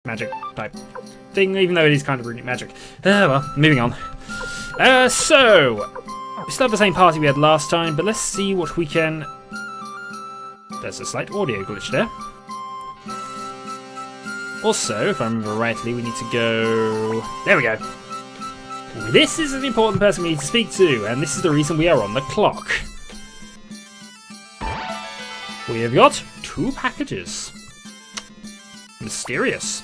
magic type thing, even though it is kind of runic magic. Well, moving on. So, we still have the same party we had last time, but let's see what we can... There's a slight audio glitch there. Also, if I remember rightly, we need to go... There we go. This is an important person we need to speak to, and this is the reason we are on the clock. We have got 2 packages. Mysterious.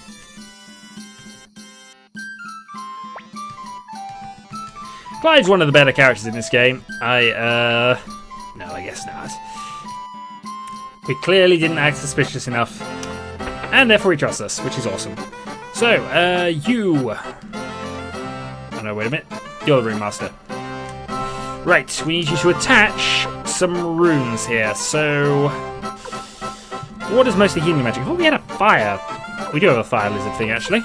Clyde's one of the better characters in this game. No, I guess not. We clearly didn't act suspicious enough, and therefore he trusts us, which is awesome. So, you... Oh no, wait a minute. You're the Rune Master. Right, we need you to attach some runes here, so... What is mostly healing magic? I thought we had a fire. We do have a fire lizard thing, actually.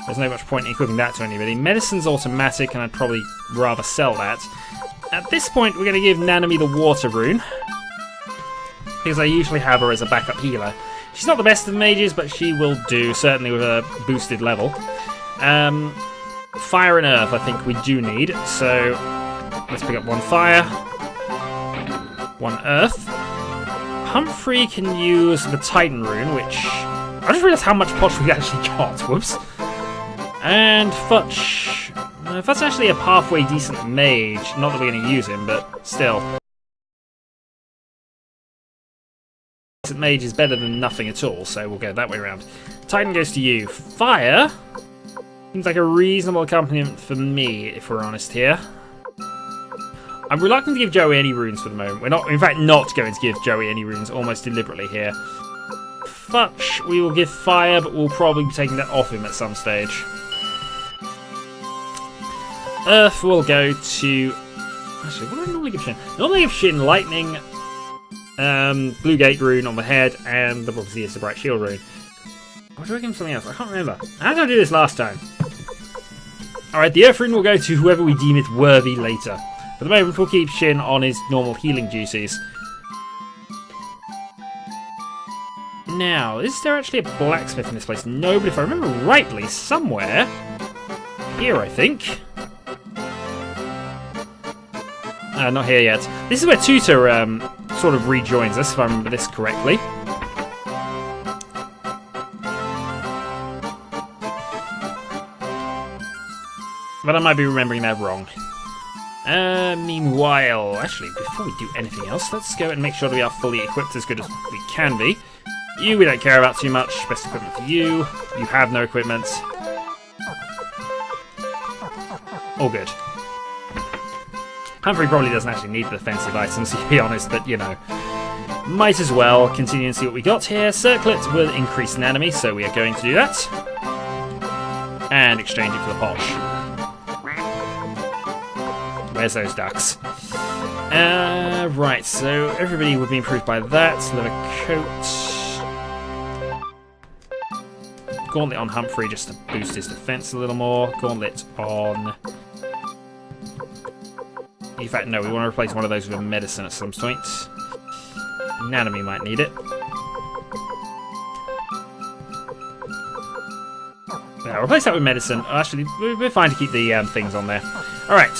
There's no much point in equipping that to anybody. Medicine's automatic, and I'd probably rather sell that. At this point, we're going to give Nanami the water rune, because I usually have her as a backup healer. She's not the best of the mages, but she will do, certainly with a boosted level. Fire and earth, I think we do need, so let's pick up 1 fire, 1 earth. Humphrey can use the Titan rune, which... I just realised how much posh we actually got. Whoops. And Futch. Futch's actually a halfway decent mage. Not that we're going to use him, but still. Decent mage is better than nothing at all, so we'll go that way around. Titan goes to you. Fire seems like a reasonable accompaniment for me, if we're honest here. I'm reluctant to give Joey any runes for the moment. We're not, in fact, not going to give Joey any runes, almost deliberately here. Futch, we will give fire, but we'll probably be taking that off him at some stage. Earth will go to... Actually, what do I normally give Shin? I normally give Shin lightning, blue gate rune on the head, and obviously it's the bright shield rune. Or do I give him something else? I can't remember. How did I do this last time? Alright, the earth rune will go to whoever we deem it worthy later. For the moment, we'll keep Shin on his normal healing juices. Now, is there actually a blacksmith in this place? No, but if I remember rightly, somewhere here, I think. Not here yet. This is where Tutor sort of rejoins us, if I remember this correctly. But I might be remembering that wrong. Meanwhile, actually, before we do anything else, let's go and make sure that we are fully equipped as good as we can be. You we don't care about too much. Best equipment for you. You have no equipment. All good. Humphrey probably doesn't actually need the defensive items, to be honest, but, you know. Might as well continue and see what we got here. Circlet will increase an enemy, so we are going to do that. And exchange it for the posh. Where's those ducks? Right, so everybody would be improved by that. Leather coat. Gauntlet on Humphrey just to boost his defense a little more. Gauntlet on... In fact, no, we want to replace one of those with a medicine at some point. Nanami might need it. Yeah, replace that with medicine. Actually, we're fine to keep the things on there. Alright.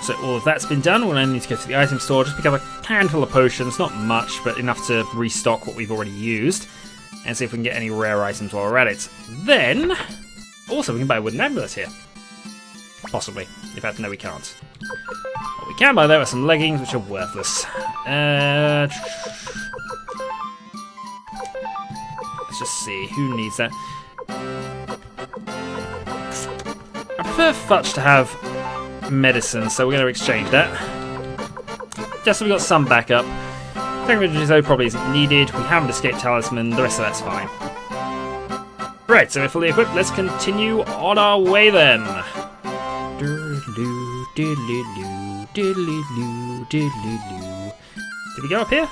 So all of that's been done. We'll only need to go to the item store, just pick up a handful of potions. Not much, but enough to restock what we've already used. And see if we can get any rare items while we're at it. Then, also we can buy a wooden amulet here. Possibly. In fact, no we can't. What we can buy though are some leggings, which are worthless. Let's just see, who needs that? I prefer Futch to have medicine, so we're going to exchange that. Just so we got some backup. Technology probably isn't needed. We have an escape talisman, the rest of that's fine. Right, so we're fully equipped. Let's continue on our way then. Did we go up here?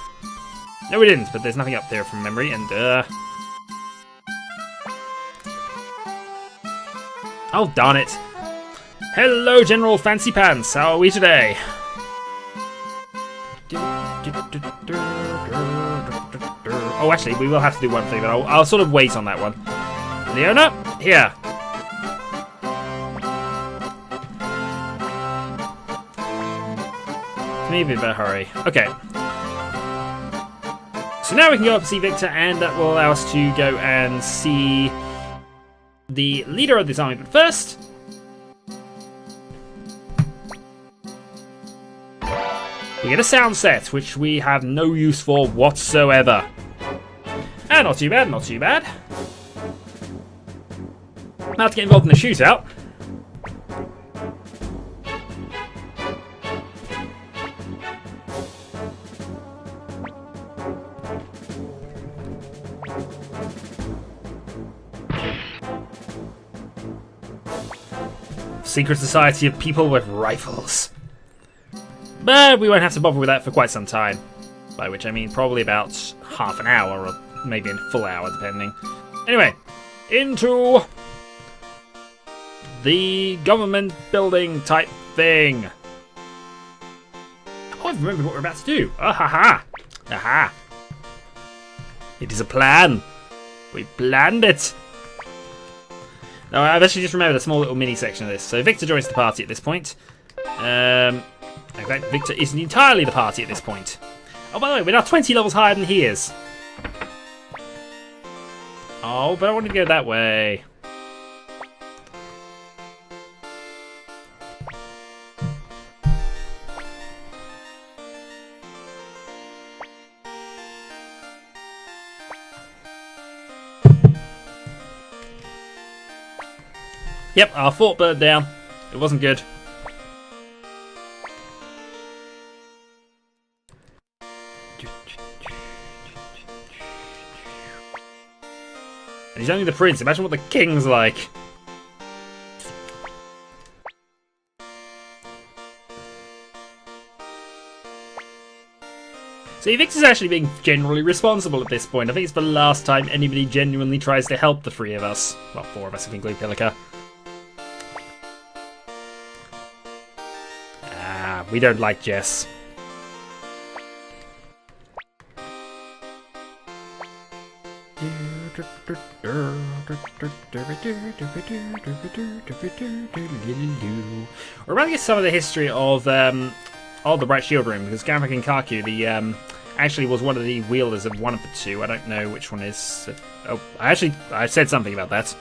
No, we didn't, but there's nothing up there from memory, and oh, darn it. Hello, General Fancy Pants. How are we today? Oh, actually, we will have to do one thing, but I'll sort of wait on that one. Leona, here. Maybe a bit of a hurry. Okay. So now we can go up and see Victor, and that will allow us to go and see the leader of this army. But first, we get a sound set, which we have no use for whatsoever. And not too bad, not too bad. Now to get involved in the shootout. Secret society of people with rifles. But we won't have to bother with that for quite some time. By which I mean probably about half an hour, or maybe a full hour, depending. Anyway, into the government building type thing. Oh, I've remembered what we're about to do. Aha! Aha! It is a plan. We planned it. No, I've actually just remembered a small little mini section of this. So Victor joins the party at this point. In fact, Victor isn't entirely the party at this point. Oh, by the way, we're now 20 levels higher than he is. Oh, but I want to go that way. Yep, our fort burned down. It wasn't good. And he's only the prince. Imagine what the king's like. See, Victor's actually being generally responsible at this point. I think it's the last time anybody genuinely tries to help the three of us. Well, four of us if you include Pilica. We don't like Jess. We're about to get some of the history of the Bright Shield Room, because Gamma Kinkaku, actually was one of the wielders of one of the two. I don't know which one is. Oh, I said something about that.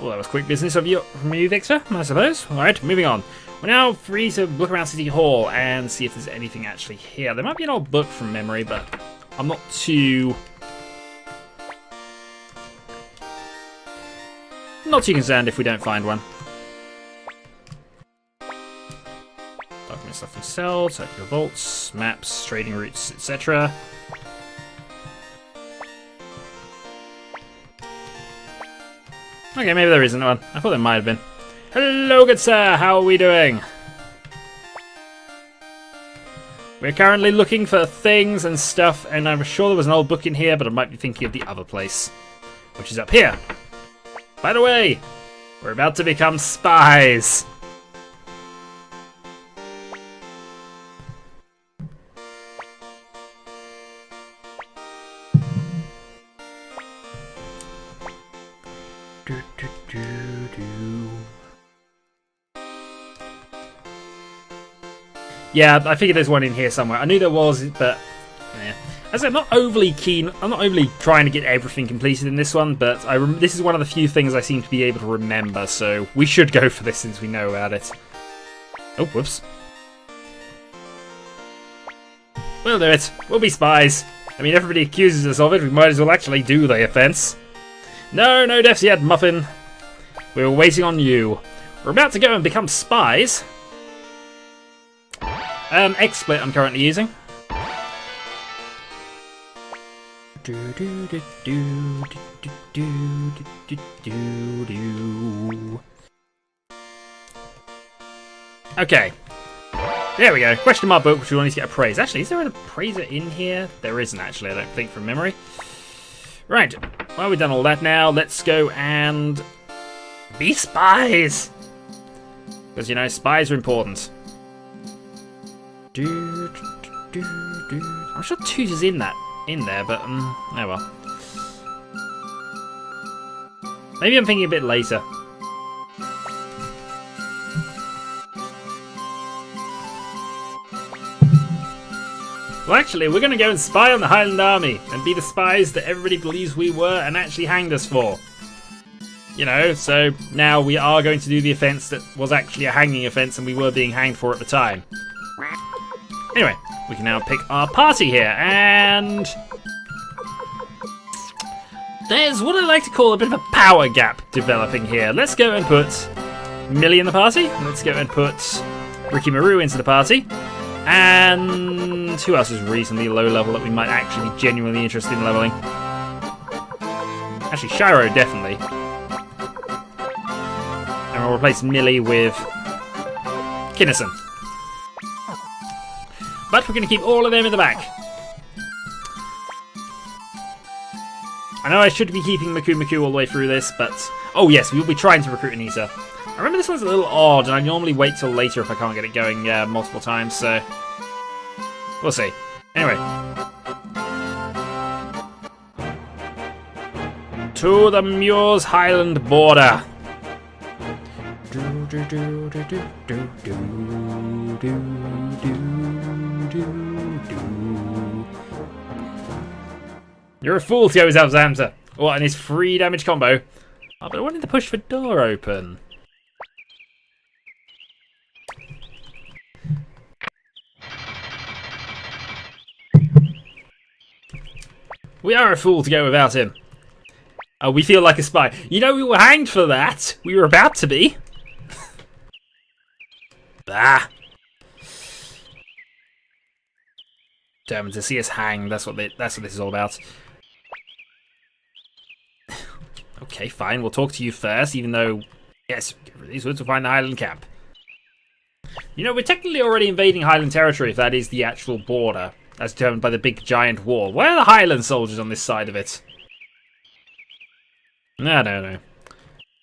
Well, that was quick business from you, Victor, I suppose. Alright, moving on. We're now free to look around City Hall and see if there's anything actually here. There might be an old book from memory, but I'm not too concerned if we don't find one. Document stuff themselves, circular vaults, maps, trading routes, etc. Okay, maybe there isn't one. I thought there might have been. Hello, good sir. How are we doing? We're currently looking for things and stuff, and I'm sure there was an old book in here, but I might be thinking of the other place, which is up here. By the way, we're about to become spies. Yeah, I figured there's one in here somewhere. I knew there was, but yeah. As I said, I'm not overly keen. I'm not overly trying to get everything completed in this one, but this is one of the few things I seem to be able to remember, so we should go for this since we know about it. Oh, whoops. We'll do it. We'll be spies. I mean, everybody accuses us of it. We might as well actually do the offence. No, no deaths yet, Muffin. We were waiting on you. We're about to go and become spies. XSplit I'm currently using. Okay. There we go. Question mark book, which we want to get appraised. Actually, is there an appraiser in here? There isn't, actually, I don't think, from memory. Right. Well, we've done all that now. Let's go and be spies. Because, you know, spies are important. I'm sure Toot is in there, but, oh well. Maybe I'm thinking a bit later. Well, actually, we're going to go and spy on the Highland Army and be the spies that everybody believes we were and actually hanged us for. You know, so now we are going to do the offence that was actually a hanging offence and we were being hanged for at the time. Anyway, we can now pick our party here, and there's what I like to call a bit of a power gap developing here. Let's go and put Millie in the party. Let's go and put Ricky Maru into the party. And who else is reasonably low level that we might actually be genuinely interested in leveling? Actually, Shiro, definitely. And we'll replace Millie with Kinnison. But we're going to keep all of them in the back. I know I should be keeping Maku all the way through this, but... Oh yes, we will be trying to recruit Anita. I remember this one's a little odd, and I normally wait till later if I can't get it going multiple times, so... We'll see. Anyway. To the Muir's Highland border. You're a fool to go with Zamza. What, and his 3 damage combo? Oh, but I wanted to push the door open. We are a fool to go without him. Oh, we feel like a spy. You know, we were hanged for that. We were about to be. Bah. Determined to see us hanged. That's what this is all about. Okay, fine. We'll talk to you first, even though, yes, these woods will find the Highland camp. You know, we're technically already invading Highland territory, if that is the actual border, as determined by the big giant wall. Where are the Highland soldiers on this side of it? I don't know.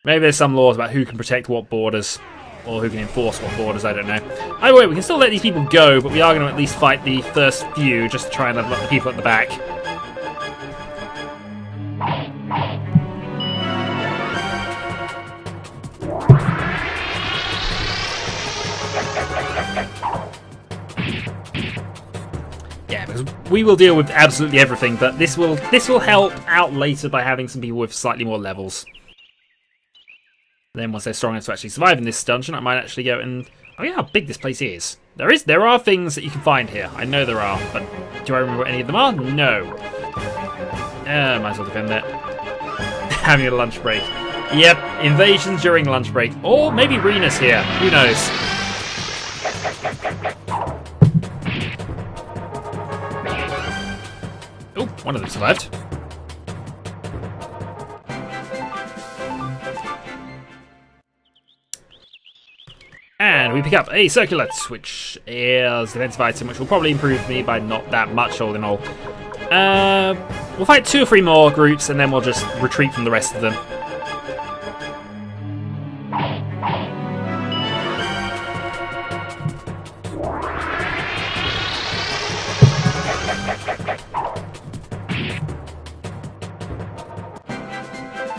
Maybe there's some laws about who can protect what borders, or who can enforce what borders, I don't know. Either way, we can still let these people go, but we are going to at least fight the first few, just to try and level up the people at the back. Yeah, because we will deal with absolutely everything, but this will help out later by having some people with slightly more levels. Then once they're strong enough to actually survive in this dungeon, I might actually go and... Oh yeah, how big this place is. There are things that you can find here. I know there are, but do I remember what any of them are? No. Might as well defend that. Having a lunch break. Yep, invasions during lunch break. Or maybe Rena's here. Who knows? Oh, one of them survived. And we pick up a circular, which is defensive item, which will probably improve me by not that much, all in all. We'll fight 2 or 3 more groups, and then we'll just retreat from the rest of them.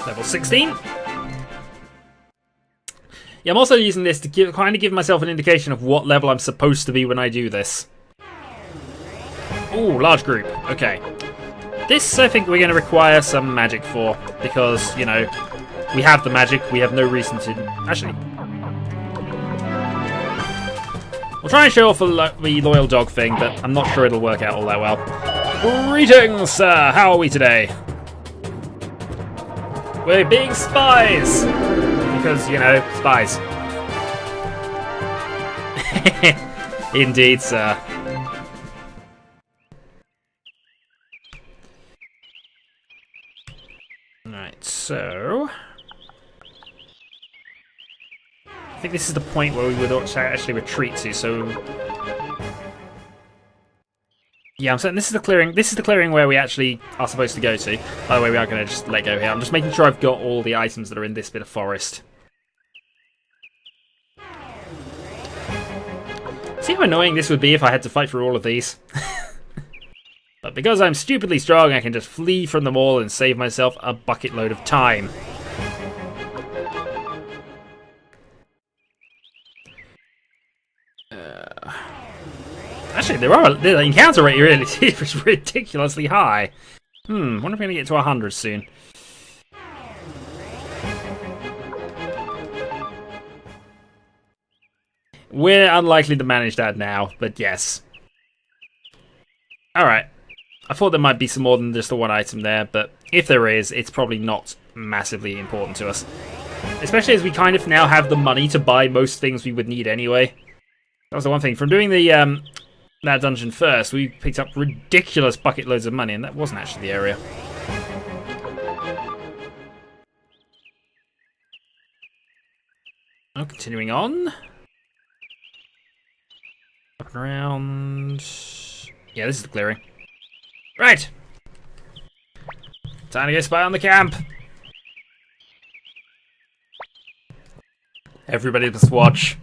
Level 16. Yeah, I'm also using this to kind of give myself an indication of what level I'm supposed to be when I do this. Ooh, large group. Okay. This, I think we're going to require some magic for, because, you know, we have the magic, we have no reason to... Actually. We'll try and show off the loyal dog thing, but I'm not sure it'll work out all that well. Greetings, sir! How are we today? We're being spies! Because, you know, spies. Indeed, sir. Alright, so... think this is the point where we would actually retreat to, so... Yeah, I'm saying this is the clearing. This is the clearing where we actually are supposed to go to. By the way, we are going to just let go here. I'm just making sure I've got all the items that are in this bit of forest. See how annoying this would be if I had to fight through all of these? But because I'm stupidly strong, I can just flee from them all and save myself a bucket load of time. Actually, the encounter rate really is ridiculously high. Wonder if we're going to get to 100 soon. We're unlikely to manage that now, but yes. Alright. I thought there might be some more than just the one item there, but if there is, it's probably not massively important to us. Especially as we kind of now have the money to buy most things we would need anyway. That was the one thing. From doing the that dungeon first, we picked up ridiculous bucket loads of money, and that wasn't actually the area. Oh, continuing on. Up and around. Yeah, this is the clearing. Right. Time to go spy on the camp. Everybody must watch.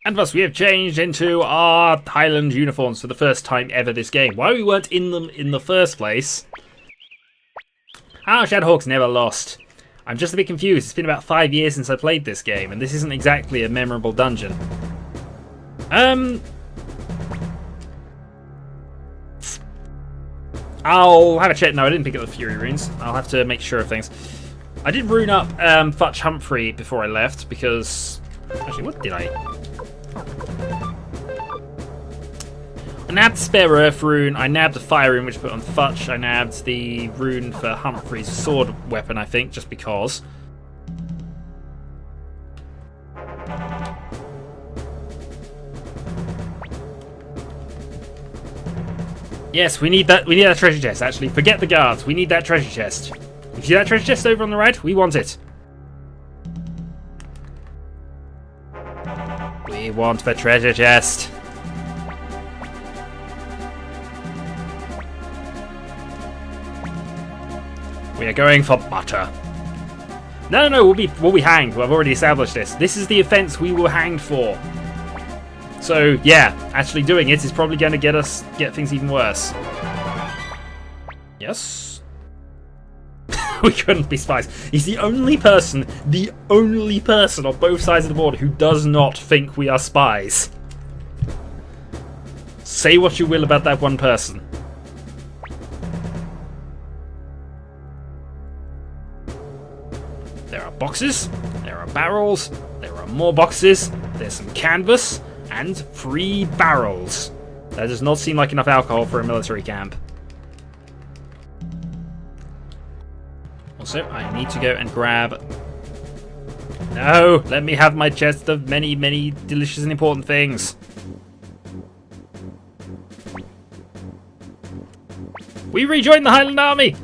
And thus we have changed into our Highland uniforms for the first time ever this game. Why we weren't in them in the first place? Our Shadowhawk's never lost. I'm just a bit confused. It's been about 5 years since I played this game, and this isn't exactly a memorable dungeon. I'll have a check. No, I didn't pick up the Fury runes. I'll have to make sure of things. I did rune up Futch Humphrey before I left, because... Actually, what did I... I nabbed the Spare Earth rune, I nabbed the Fire rune which I put on Futch, I nabbed the rune for Humphrey's sword weapon, I think, just because. Yes, we need that treasure chest, actually. Forget the guards, we need that treasure chest. You see that treasure chest over on the right? We want it. We want the treasure chest. We are going for butter. No, we'll be hanged. I've already established this. This is the offence we were hanged for. So yeah, actually doing it is probably going to get things even worse. Yes. We couldn't be spies. He's the only person on both sides of the border who does not think we are spies. Say what you will about that one person. There are boxes, there are barrels, there are more boxes, there's some canvas, and 3 barrels. That does not seem like enough alcohol for a military camp. Also, I need to go and grab... No! Let me have my chest of many, many delicious and important things. We rejoined the Highland Army!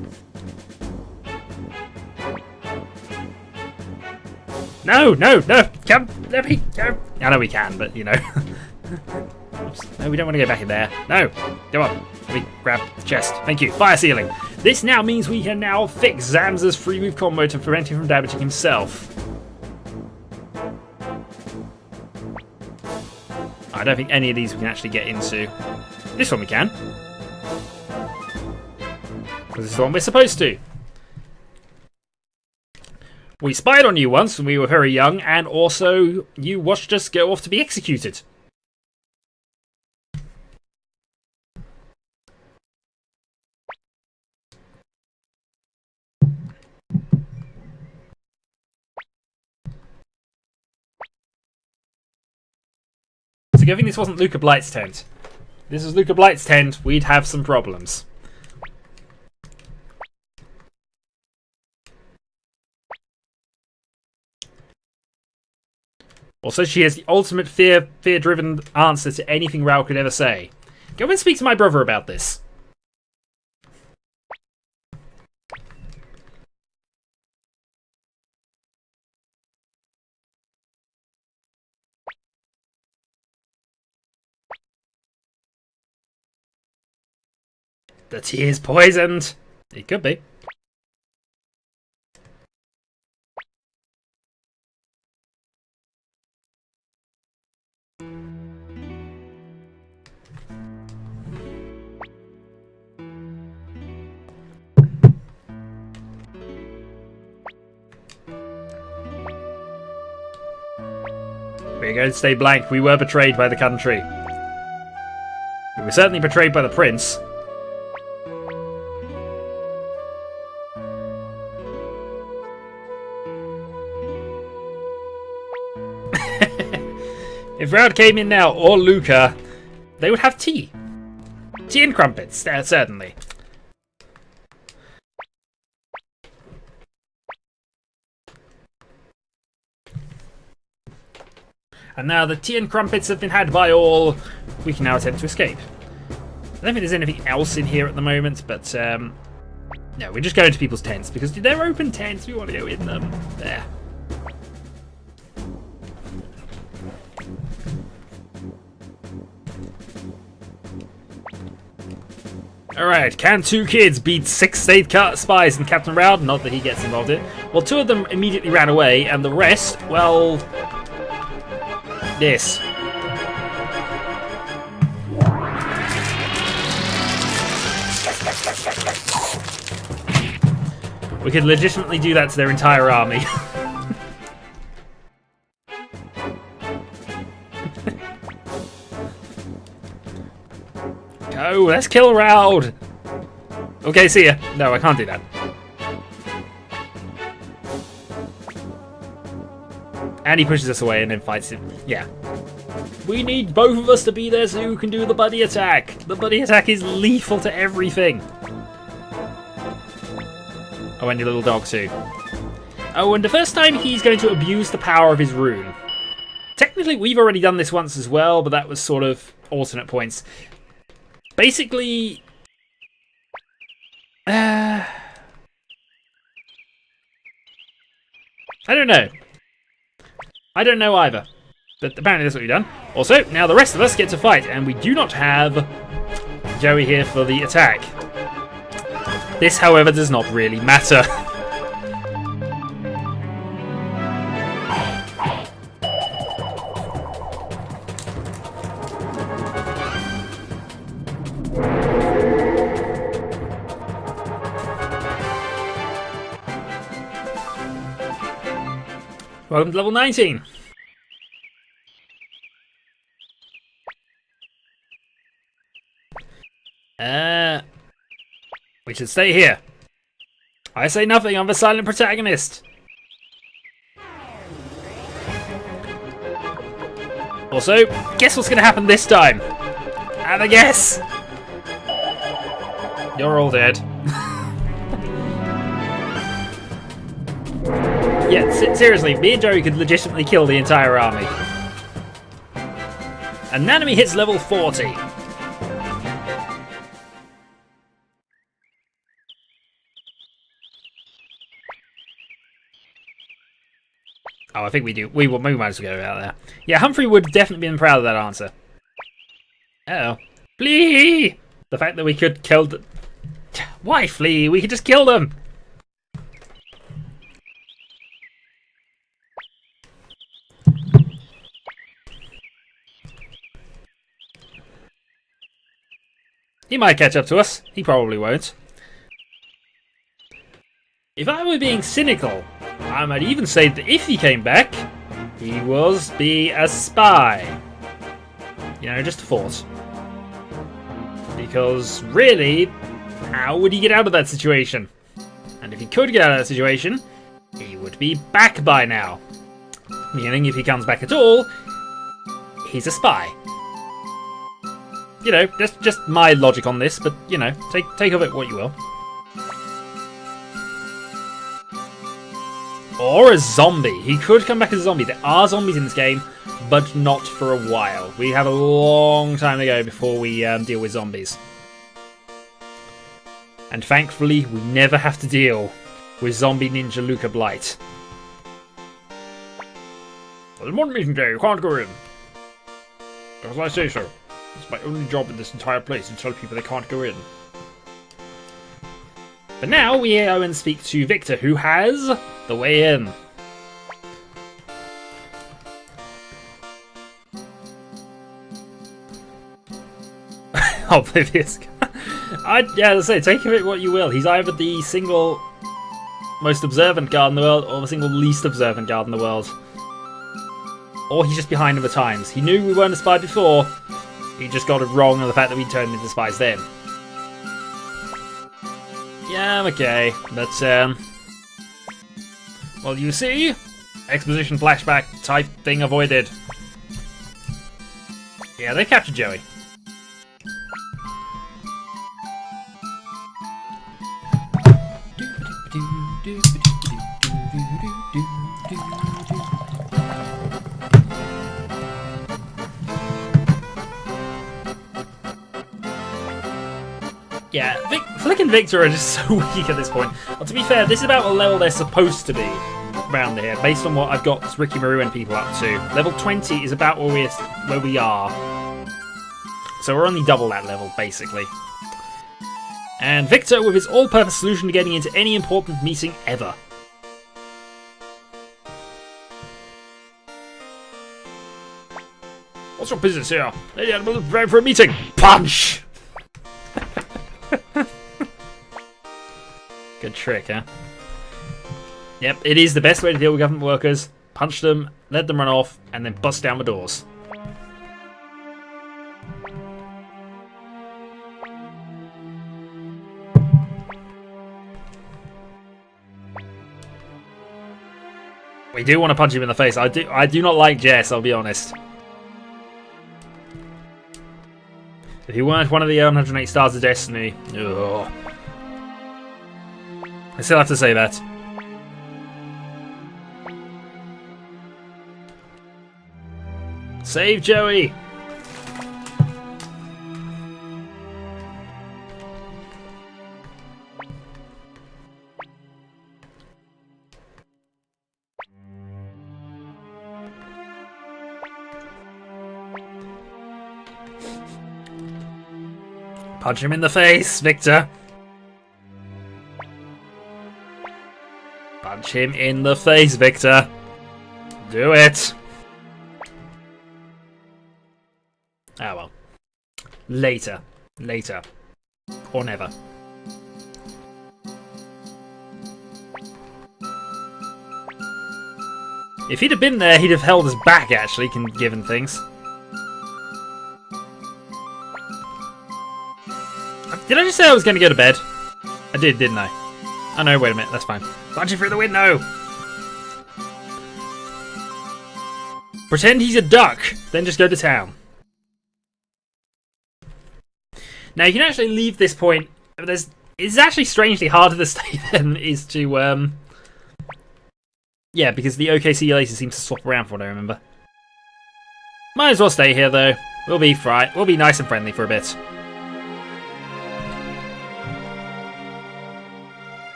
No! Come, let me go! I know we can, but, you know. Oops. No, we don't want to go back in there. No! Come on. Let me grab the chest. Thank you. Fire ceiling. This now means we can now fix Zamza's free move combo to prevent him from damaging himself. I don't think any of these we can actually get into. This one we can. Because this is the one we're supposed to. We spied on you once when we were very young, and also you watched us go off to be executed. So good thing this wasn't Luca Blight's tent. If this was Luca Blight's tent, we'd have some problems. Also, she has the ultimate fear-driven answer to anything Rao could ever say. Go and speak to my brother about this. The tea is poisoned. It could be. We're going to stay blank. We were betrayed by the country. We were certainly betrayed by the prince. If Raud came in now, or Luca, they would have tea. Tea and crumpets, certainly. And now the tea and crumpets have been had by all, we can now attempt to escape. I don't think there's anything else in here at the moment, but no, we're just going to people's tents, because they're open tents, we want to go in them. There. Alright, can 2 kids beat 6 state spies and Captain Raud? Not that he gets involved in. Well, 2 of them immediately ran away, and the rest, well... this. We could legitimately do that to their entire army. Go, let's kill Raud! Okay, see ya. No, I can't do that. And he pushes us away and then fights him. Yeah. We need both of us to be there so you can do the buddy attack. The buddy attack is lethal to everything. Oh, and your little dog too. Oh, and the first time he's going to abuse the power of his rune. Technically, we've already done this once as well, but that was sort of alternate points. Basically... I don't know. I don't know either. But apparently that's what we've done. Also, now the rest of us get to fight, and we do not have Joey here for the attack. This, however, does not really matter. Welcome to level 19. We should stay here. I say nothing, I'm the silent protagonist. Also, guess what's gonna happen this time? Have a guess! You're all dead. Yeah, seriously, me and Joey could legitimately kill the entire army. And Nanami hits level 40. Oh, I think we do. We might as well go out there. Yeah, Humphrey would definitely been proud of that answer. Uh-oh. Flee! The fact that we could kill the... Why flee? We could just kill them! He might catch up to us. He probably won't. If I were being cynical, I might even say that if he came back, he was be a spy. You know, just a thought. Because, really, how would he get out of that situation? And if he could get out of that situation, he would be back by now. Meaning, if he comes back at all, he's a spy. You know, just my logic on this, but, you know, take of it what you will. Or a zombie. He could come back as a zombie. There are zombies in this game, but not for a while. We have a long time to go before we deal with zombies. And thankfully, we never have to deal with zombie ninja Luca Blight. There's one meeting day, you can't go in. Because I say so. It's my only job in this entire place to tell people they can't go in. But now we go and speak to Victor, who has the way in. Oblivious. Yeah, as I say, take of it what you will. He's either the single most observant guard in the world, or the single least observant guard in the world. Or he's just behind in the times. He knew we weren't a spy before. He just got it wrong on the fact that we turned into spies then. Yeah, okay. But, well, you see? Exposition flashback type thing avoided. Yeah, they captured Joey. Yeah, Flick and Victor are just so weak at this point. Well, to be fair, this is about the level they're supposed to be around here, based on what I've got Ricky Maru and people up to. Level 20 is about where we are. So we're only double that level, basically. And Victor with his all-purpose solution to getting into any important meeting ever. What's your business here? Lady Animal is preparing for a meeting. Punch! Good trick, huh? Yep, it is the best way to deal with government workers. Punch them, let them run off, and then bust down the doors. We do want to punch him in the face. I do not like Jess, I'll be honest. If he weren't one of the 108 Stars of Destiny... Ugh. I still have to say that. Save Joey! Punch him in the face, Victor! Punch him in the face, Victor! Do it! Ah well. Later. Later. Or never. If he'd have been there, he'd have held us back, actually, given things. Did I just say I was going to go to bed? I did, didn't I? Oh no, wait a minute, that's fine. Punch him through the window! Pretend he's a duck, then just go to town. Now you can actually leave this point. It's actually strangely harder to stay than it is to yeah, because the OKC laser seems to swap around from what I remember. Might as well stay here though. We'll be nice and friendly for a bit.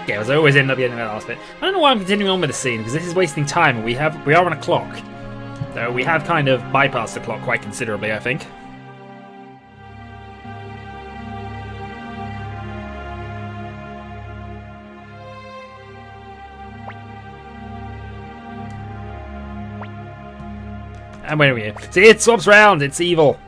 Yeah, as I always end up getting that last bit. I don't know why I'm continuing on with the scene, because this is wasting time, and we are on a clock. So we have kind of bypassed the clock quite considerably, I think. And where are we here? See, it swaps round, it's evil.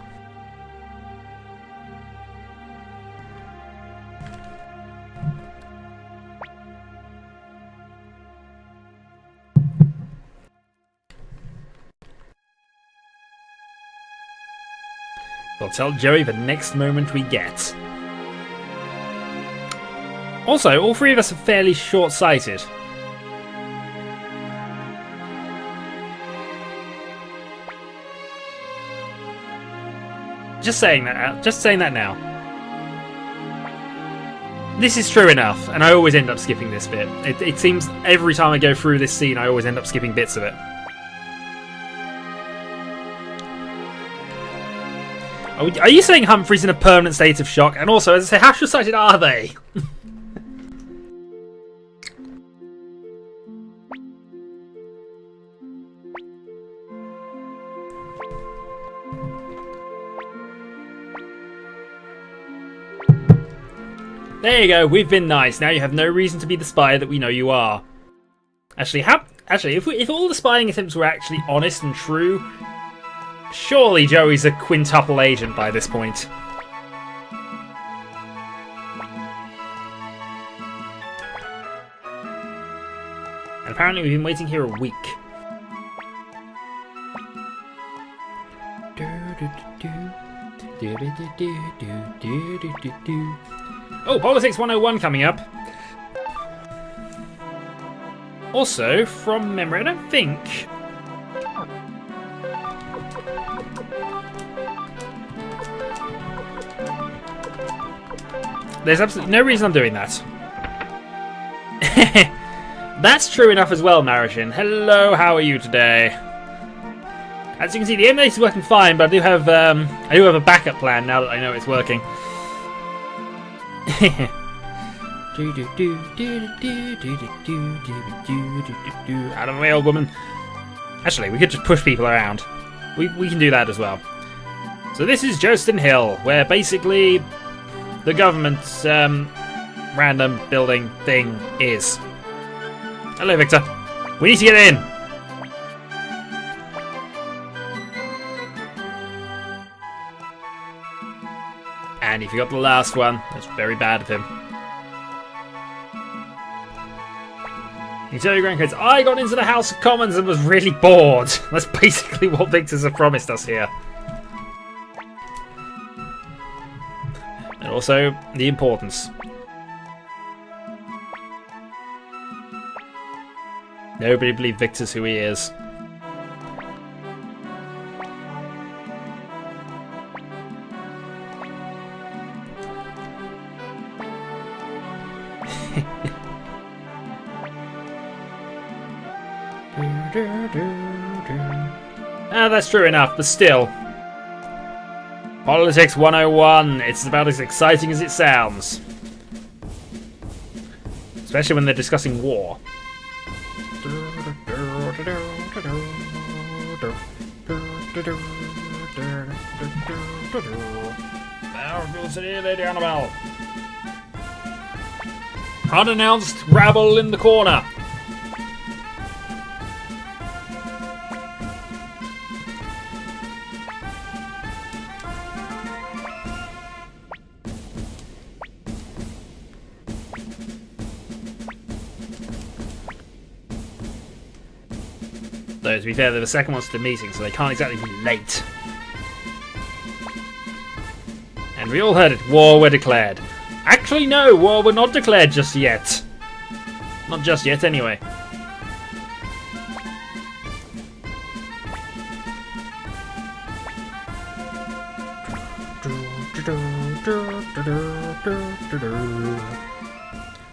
We'll tell Joey the next moment we get. Also, all three of us are fairly short-sighted. Just saying that now. This is true enough, and I always end up skipping this bit. It seems every time I go through this scene, I always end up skipping bits of it. Are you saying Humphrey's in a permanent state of shock? And also, as I say, how short-sighted are they? There you go, we've been nice. Now you have no reason to be the spy that we know you are. Actually, if all the spying attempts were actually honest and true, surely Joey's a quintuple agent by this point. And apparently we've been waiting here a week. Oh, Politics 101 coming up. Also, from memory, I don't think... There's absolutely no reason I'm doing that. That's true enough as well, Marishin. Hello, how are you today? As you can see, the emulator is working fine, but I do have a backup plan now that I know it's working. Out of the way, old woman. Actually, we could just push people around. We can do that as well. So this is Jostin Hill, where basically the government's random building thing is. Hello, Victor. We need to get in. And he forgot the last one. That's very bad of him. You tell your grandkids, I got into the House of Commons and was really bored. That's basically what Victors have promised us here. And also, the importance. Nobody believed Victor's who he is. That's true enough, but still. Politics 101, it's about as exciting as it sounds. Especially when they're discussing war. Lady Annabelle. Unannounced rabble in the corner. Though, to be fair, they're the second ones to the meeting, so they can't exactly be late. And we all heard it. War were declared. Actually, no, war were not declared just yet. Not just yet, anyway.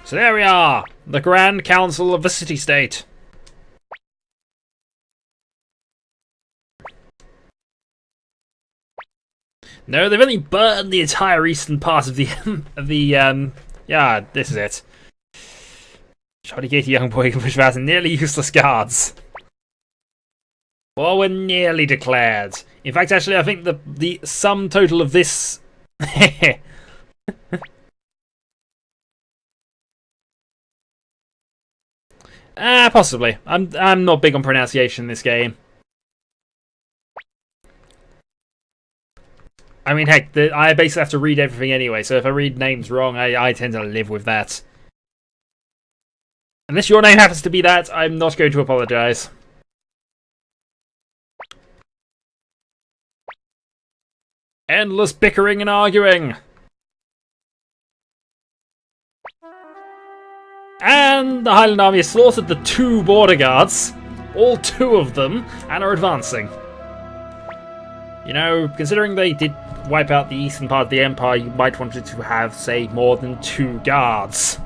So there we are, the Grand Council of the City-State. No, they've only burned the entire eastern part of the yeah, this is it. Shoddy Katie young boy can push past nearly useless guards. Well, we're nearly declared. In fact, actually, I think the sum total of this possibly. I'm not big on pronunciation in this game. I mean, heck, I basically have to read everything anyway, so if I read names wrong, I tend to live with that. Unless your name happens to be that, I'm not going to apologise. Endless bickering and arguing. And the Highland Army has slaughtered the 2 border guards, all 2 of them, and are advancing. You know, considering they did wipe out the eastern part of the Empire, you might want to have, say, more than 2 guards.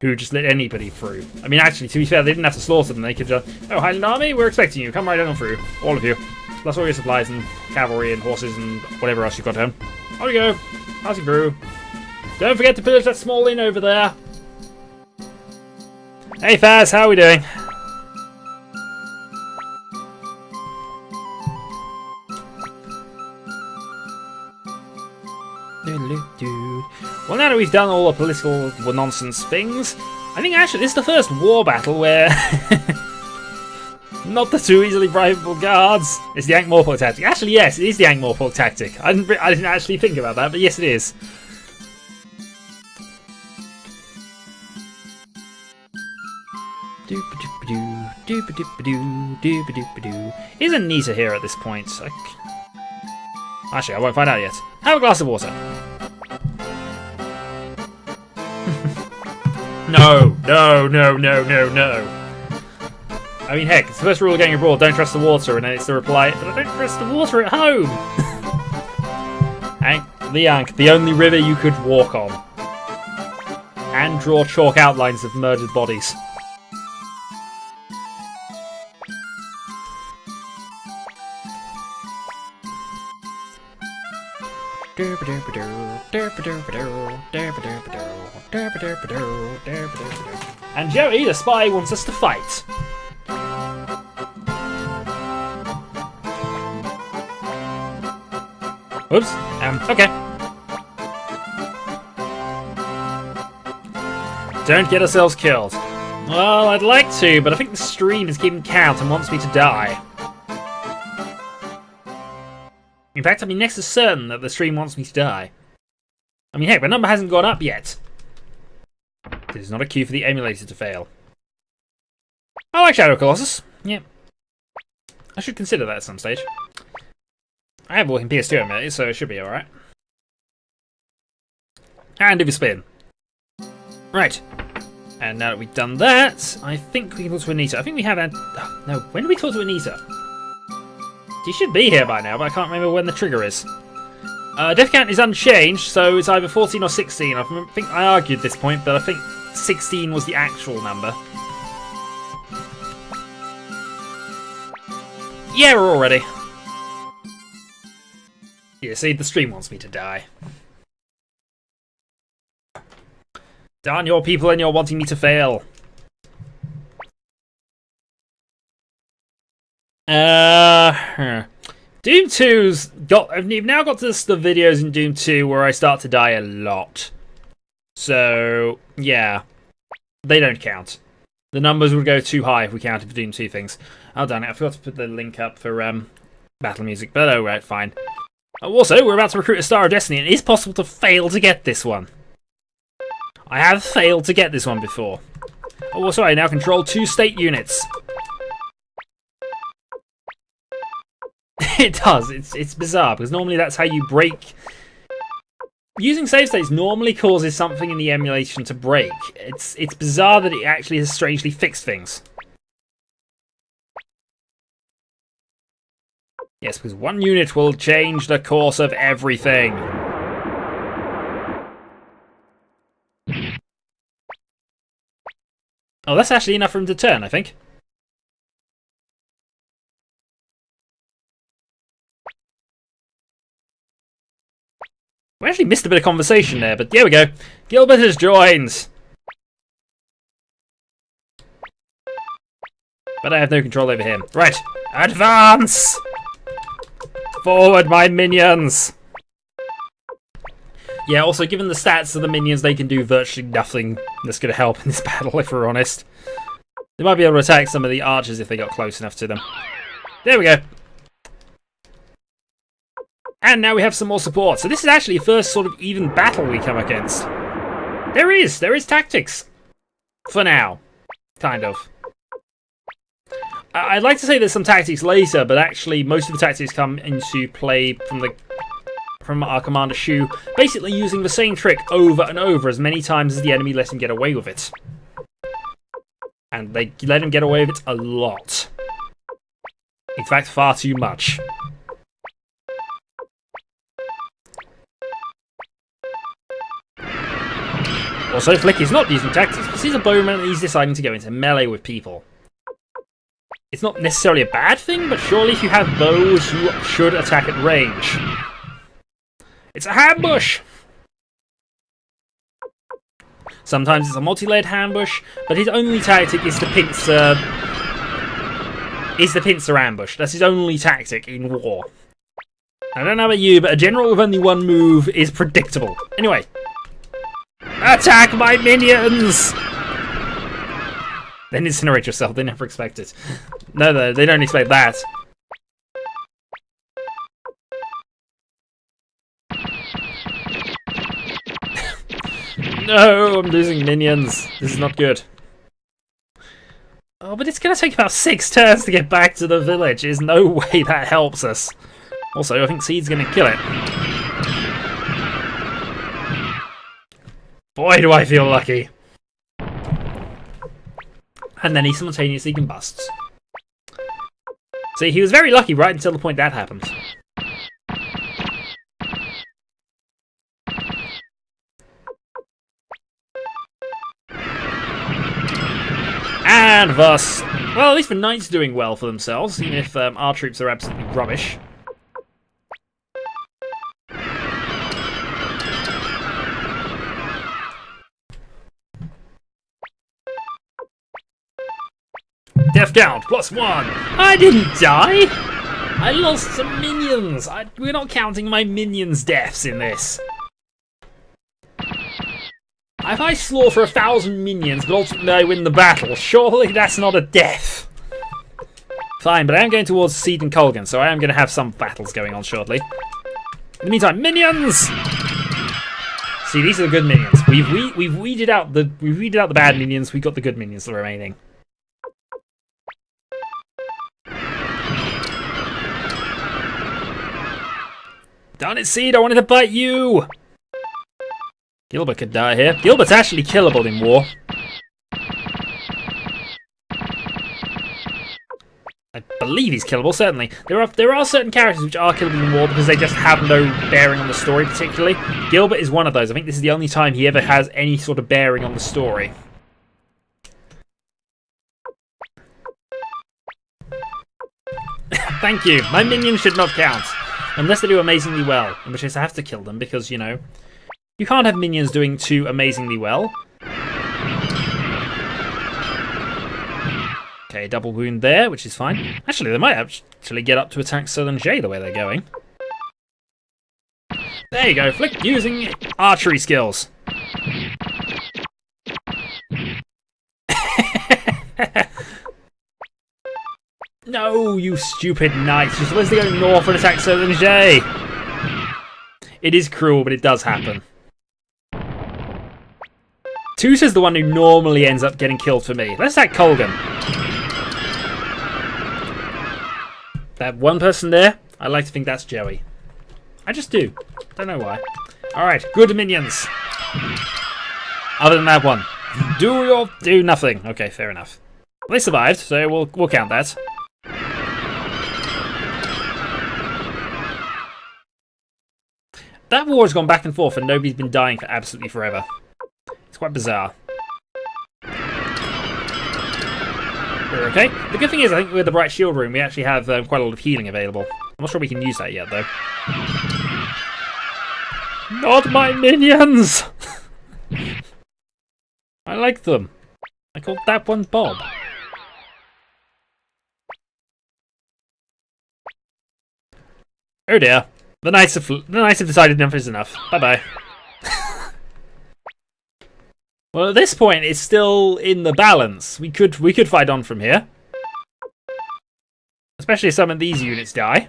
Who just let anybody through. I mean, actually, to be fair, they didn't have to slaughter them. They could just, oh, Highland Army, we're expecting you. Come right on through. All of you. Plus all your supplies and cavalry and horses and whatever else you've got home. On you go. Passing through. Don't forget to pillage that small inn over there. Hey, Faz, how are we doing? Well, now that we've done all the political nonsense things, I think actually this is the first war battle where not the 2 easily bribable guards. It's the Ankh-Morpork tactic. Actually, yes, it is the Ankh-Morpork tactic. I didn't actually think about that, but yes, it is. Isn't Nita here at this point? Actually, I won't find out yet. Have a glass of water. No. I mean, heck, it's the first rule of getting abroad, don't trust the water, and then it's the reply, but I don't trust the water at home! The Ankh, the only river you could walk on. And draw chalk outlines of murdered bodies. And Joey, the spy, wants us to fight. Oops. Okay. Don't get ourselves killed. Well, I'd like to, but I think the stream is keeping count and wants me to die. In fact, I mean, next to certain that the stream wants me to die. I mean, heck, the number hasn't gone up yet. This is not a cue for the emulator to fail. I like Shadow Colossus. Yep. I should consider that at some stage. I have working PS2 emulators, so it should be alright. And do a spin. Right. And now that we've done that, I think we can talk to Anita. I think we have... no, when did we talk to Anita? She should be here by now, but I can't remember when the trigger is. Death count is unchanged, so it's either 14 or 16. I think I argued this point, but I think 16 was the actual number. Yeah, we're all ready. Yeah, see, the stream wants me to die. Darn your people and you're wanting me to fail. Doom 2's you've now got to the videos in Doom 2 where I start to die a lot. So, yeah. They don't count. The numbers would go too high if we counted for Doom 2 things. Oh, darn it, I forgot to put the link up for battle music, but oh, right, fine. Also, we're about to recruit a Star of Destiny, and it is possible to fail to get this one. I have failed to get this one before. Oh, also, I now control 2 state units. It does. It's bizarre, because normally that's how you break... Using save states normally causes something in the emulation to break. It's bizarre that it actually has strangely fixed things. Yes, because 1 unit will change the course of everything. Oh, that's actually enough for him to turn, I think. We actually missed a bit of conversation there, but there we go. Gilbert has joined. But I have no control over him. Right, advance! Forward, my minions! Yeah, also, given the stats of the minions, they can do virtually nothing that's going to help in this battle, if we're honest. They might be able to attack some of the archers if they got close enough to them. There we go. And now we have some more support. So this is actually the first sort of even battle we come against. There is tactics. For now. Kind of. I'd like to say there's some tactics later, but actually most of the tactics come into play from our Commander Shu, basically using the same trick over and over as many times as the enemy let him get away with it. And they let him get away with it a lot. In fact, far too much. Also, Flick is not using tactics because he's a bowman and he's deciding to go into melee with people. It's not necessarily a bad thing, but surely if you have bows, you should attack at range. It's a ambush! Sometimes it's a multi-layered ambush, but his only tactic is the pincer... ambush. That's his only tactic in war. I don't know about you, but a general with only one move is predictable. Anyway. Attack my minions! Then incinerate yourself, they never expect it. No, they don't expect that. No, I'm losing minions. This is not good. Oh, but it's gonna take about 6 turns to get back to the village. There's no way that helps us. Also, I think Seed's gonna kill it. Boy, do I feel lucky. And then he simultaneously combusts. See, he was very lucky right until the point that happened. And thus, well, at least the Knights are doing well for themselves, even if our troops are absolutely rubbish. Death count, +1! I didn't die! I lost some minions! We're not counting my minions' deaths in this. If I slaughter 1,000 minions, but ultimately I win the battle, surely that's not a death. Fine, but I am going towards Seed and Colgan, so I am going to have some battles going on shortly. In the meantime, minions! See, these are the good minions. We've weeded out the bad minions. We've got the good minions remaining. Darn it, Seed! I wanted to bite you. Gilbert could die here. Gilbert's actually killable in war. I believe he's killable, certainly. There are certain characters which are killable in war because they just have no bearing on the story particularly. Gilbert is one of those. I think this is the only time he ever has any sort of bearing on the story. Thank you. My minions should not count. Unless they do amazingly well, in which case I have to kill them because, you know, you can't have minions doing too amazingly well. Okay, double wound there, which is fine. Actually, they might actually get up to attack Southern Jay the way they're going. There you go, Flick using archery skills. No, you stupid knights. You're supposed to go north and attack Southern Jay. It is cruel, but it does happen. Tusa's the one who normally ends up getting killed for me. Let's attack Colgan. That one person there, I like to think that's Joey. I just do. Don't know why. Alright, good minions. Other than that one. Do nothing. Okay, fair enough. Well, they survived, so we'll count that. That war has gone back and forth and nobody's been dying for absolutely forever. It's quite bizarre. We're okay. The good thing is, I think with the Bright Shield Room, we actually have quite a lot of healing available. I'm not sure we can use that yet, though. Not my minions! I like them. I called that one Bob. Oh dear. The Knights have decided enough is enough. Bye-bye. Well, at this point, it's still in the balance. We could fight on from here. Especially if some of these units die.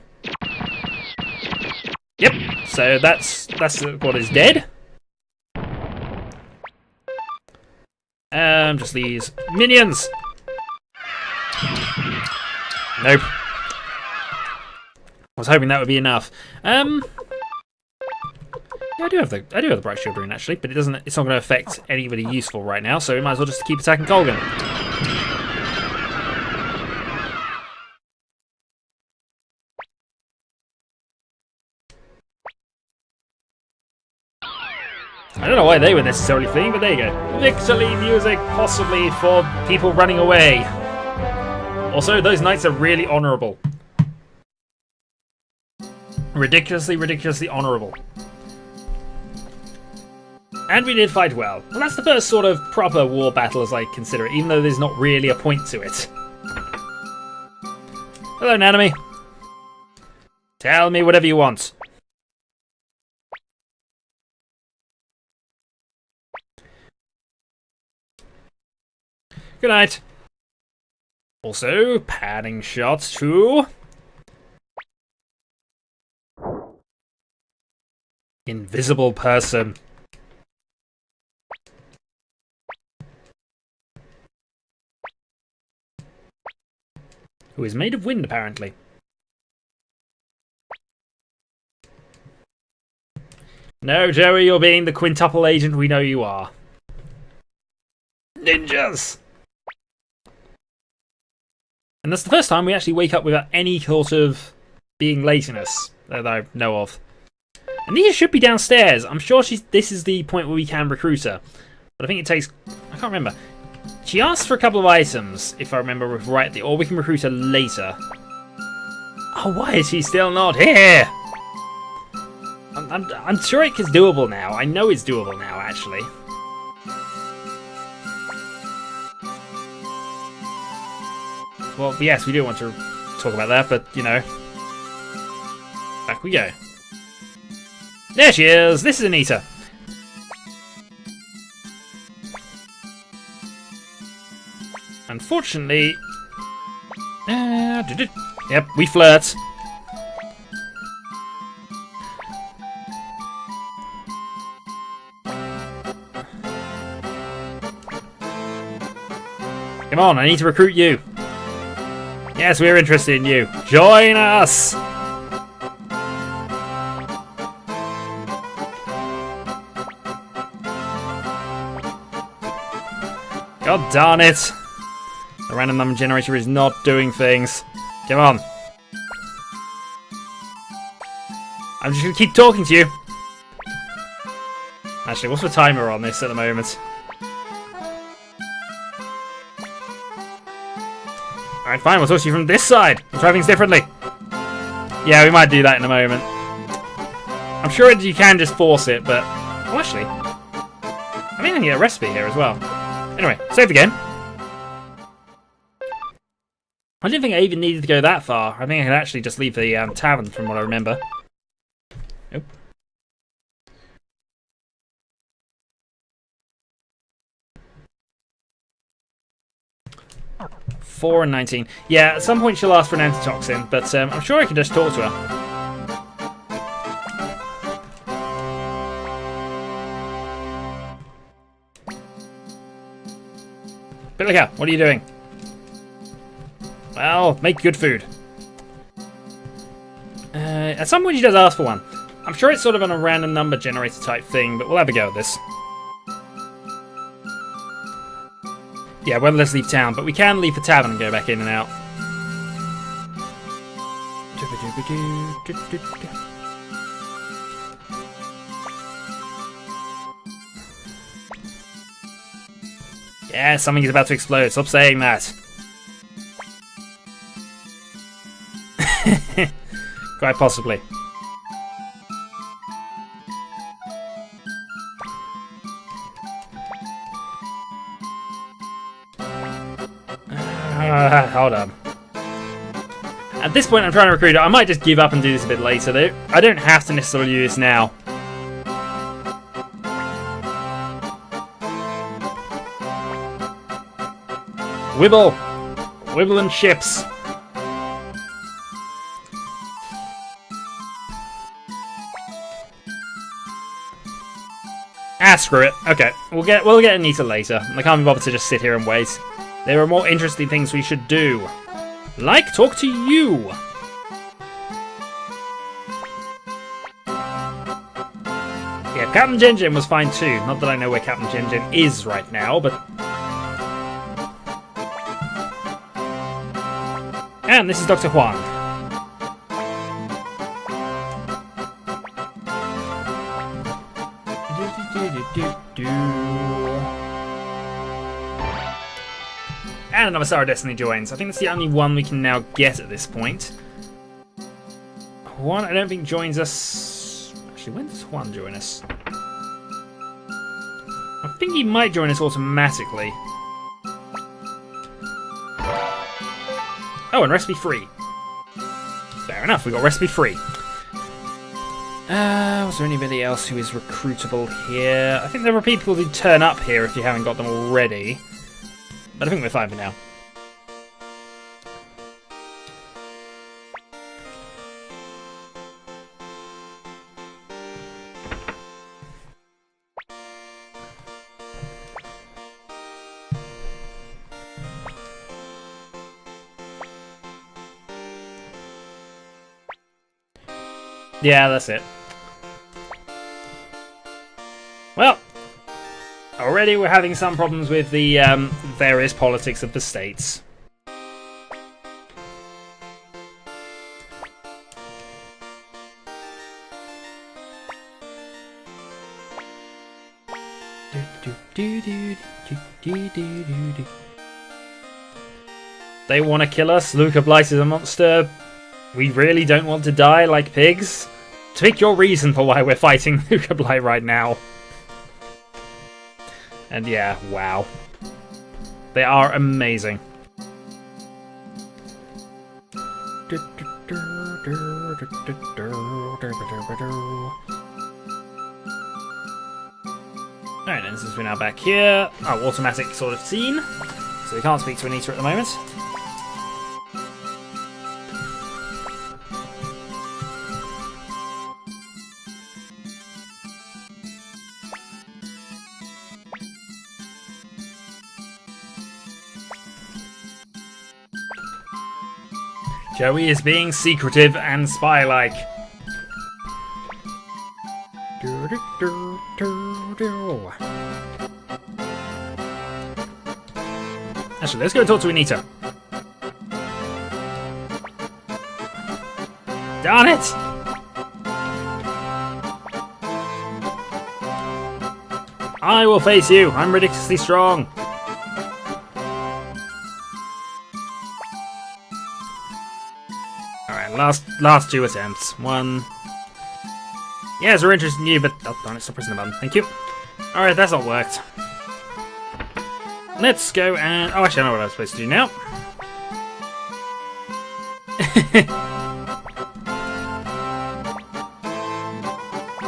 Yep, so that's what is dead. Just these minions. Nope. I was hoping that would be enough. Yeah, I do have the Bright Shield Rune actually, but it's not going to affect anybody useful right now, so we might as well just keep attacking Colgan. I don't know why they were necessarily fleeing, but there you go. Victory music, possibly for people running away. Also, those knights are really honourable. Ridiculously, ridiculously honourable. And we did fight well. And that's the first sort of proper war battle as I consider it, even though there's not really a point to it. Hello, Nanami. Tell me whatever you want. Good night. Also, panning shots to invisible person. Who is made of wind, apparently. No, Joey, you're being the quintuple agent we know you are. Ninjas! And that's the first time we actually wake up without any sort of being laziness that I know of. And Nia should be downstairs. I'm sure this is the point where we can recruit her. But I think it takes... I can't remember. She asked for a couple of items, if I remember rightly, or we can recruit her later. Oh, why is she still not here? I'm sure it is doable now. I know it's doable now, actually. Well, yes, we do want to talk about that, but, you know. Back we go. There she is! This is Anita. Unfortunately... Yep, we flirt. Come on, I need to recruit you. Yes, we're interested in you. Join us! God darn it! The random number generator is not doing things. Come on. I'm just gonna keep talking to you. Actually, what's the timer on this at the moment? Alright, fine, we'll talk to you from this side. We'll try things differently. Yeah, we might do that in a moment. I'm sure you can just force it, but... Oh, actually... I think I can get a recipe here as well. Anyway, save the game. I didn't think I even needed to go that far. I think I could actually just leave the tavern from what I remember. Nope. Four and 19. Yeah, at some point she'll ask for an antitoxin, but I'm sure I can just talk to her. Billica, what are you doing? Well, make good food. At some point she does ask for one. I'm sure it's sort of on a random number generator type thing, but we'll have a go at this. Yeah, well, let's leave town, but we can leave the tavern and go back in and out. Yeah, something is about to explode. Stop saying that. Quite possibly. Hold on. At this point, I'm trying to recruit her. I might just give up and do this a bit later, though. I don't have to necessarily do this now. Wibble! Wibble and chips. Ah, screw it. Okay, we'll get Anita later. I can't be bothered to just sit here and wait. There are more interesting things we should do. Like talk to you. Yeah, Captain Jinjin was fine too. Not that I know where Captain Jinjin is right now, but... And this is Dr. Huang. And another Star of Destiny joins. I think that's the only one we can now get at this point. Juan, I don't think joins us. Actually, when does Juan join us? I think he might join us automatically. Oh, and recipe free. Fair enough, we got recipe free. Was there anybody else who is recruitable here? I think there are people who turn up here if you haven't got them already. But I think we're fine for now. Yeah, that's it. Well, already we're having some problems with the various politics of the states. They want to kill us. Luca Blight is a monster. We really don't want to die like pigs. Pick your reason for why we're fighting Luca Blight right now. And yeah, wow. They are amazing. Alright, and since we're now back here, our automatic sort of scene. So we can't speak to Anita at the moment. Joey is being secretive and spy-like. Actually, let's go talk to Anita. Darn it! I will face you. I'm ridiculously strong. Last two attempts. One. Yes, we're interested in you, but oh darn it, stop pressing the button. Thank you. Alright, that's not worked. Let's go and oh actually I know what I was supposed to do now.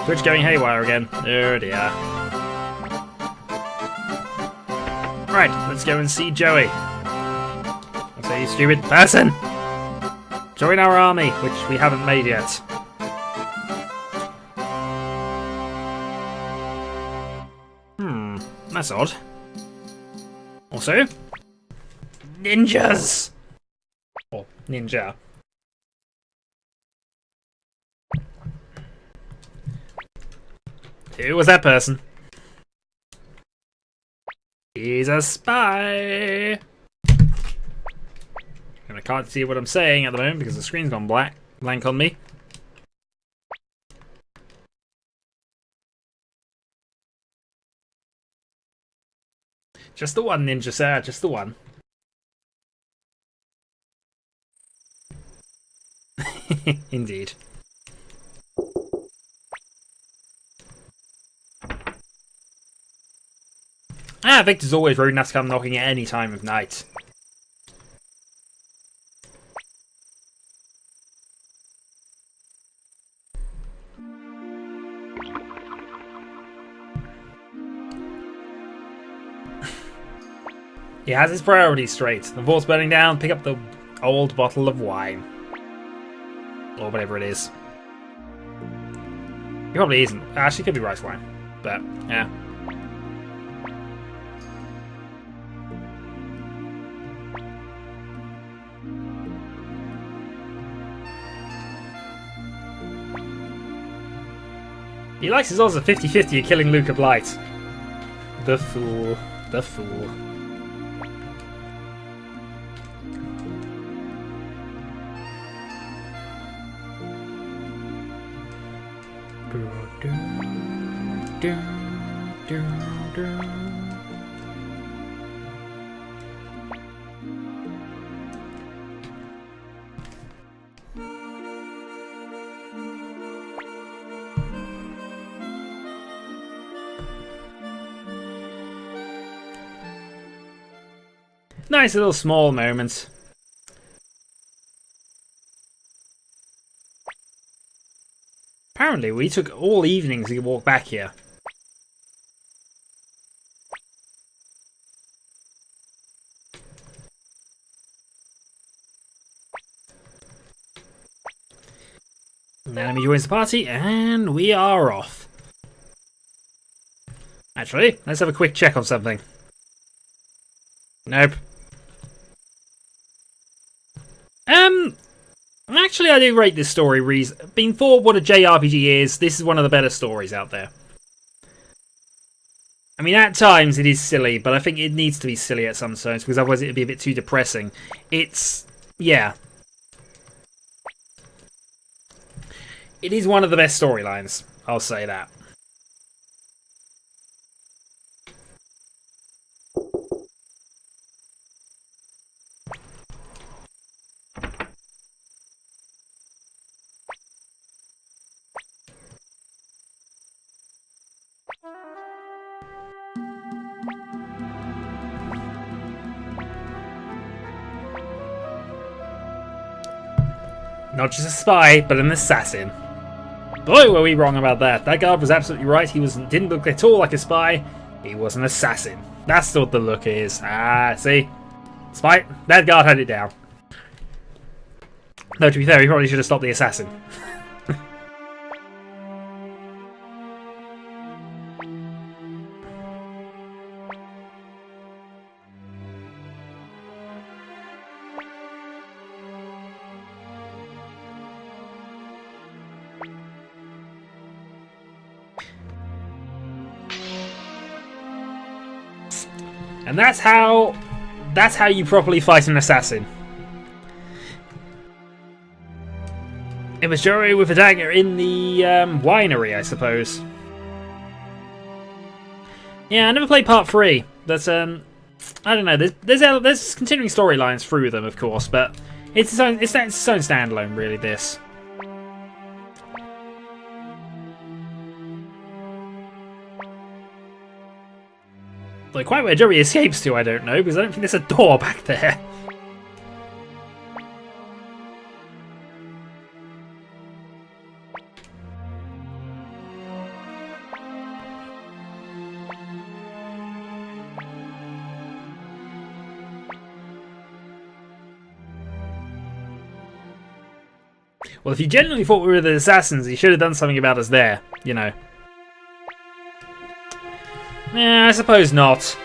Twitch going haywire again. Oh dear. Right, let's go and see Joey. I'll say you stupid person! Join our army, which we haven't made yet. That's odd. Also, ninjas! Or ninja. Who was that person? He's a spy! And I can't see what I'm saying at the moment because the screen's gone blank on me. Just the one, ninja sir, just the one. Indeed. Victor's always rude enough to come knocking at any time of night. He has his priorities straight. The vault's burning down, pick up the old bottle of wine. Or whatever it is. He probably isn't. Actually, could be rice wine. But, yeah. He likes his odds of 50-50 of killing Luca Blight. The fool. The fool. Nice little small moments. Apparently, we took all evening to walk back here. The enemy joins the party, and we are off. Actually, let's have a quick check on something. Nope. Actually, I do rate this story. Being for what a JRPG is, this is one of the better stories out there. I mean, at times it is silly, but I think it needs to be silly at some times, because otherwise it would be a bit too depressing. Yeah. It is one of the best storylines, I'll say that. Not just a spy, but an assassin. Boy, were we wrong about that. That guard was absolutely right. He didn't look at all like a spy. He was an assassin. That's what the look is. Ah, see? Spy? That guard had it down. Though, to be fair, he probably should have stopped the assassin. And that's how you properly fight an assassin. It was Joey with a dagger in the winery, I suppose. Yeah, I never played part 3. That's I don't know. There's continuing storylines through them, of course, but it's its own standalone, really. This. Like, quite where Joey escapes to, I don't know, because I don't think there's a door back there. Well, if you genuinely thought we were the assassins, you should have done something about us there, you know. Yeah, I suppose not.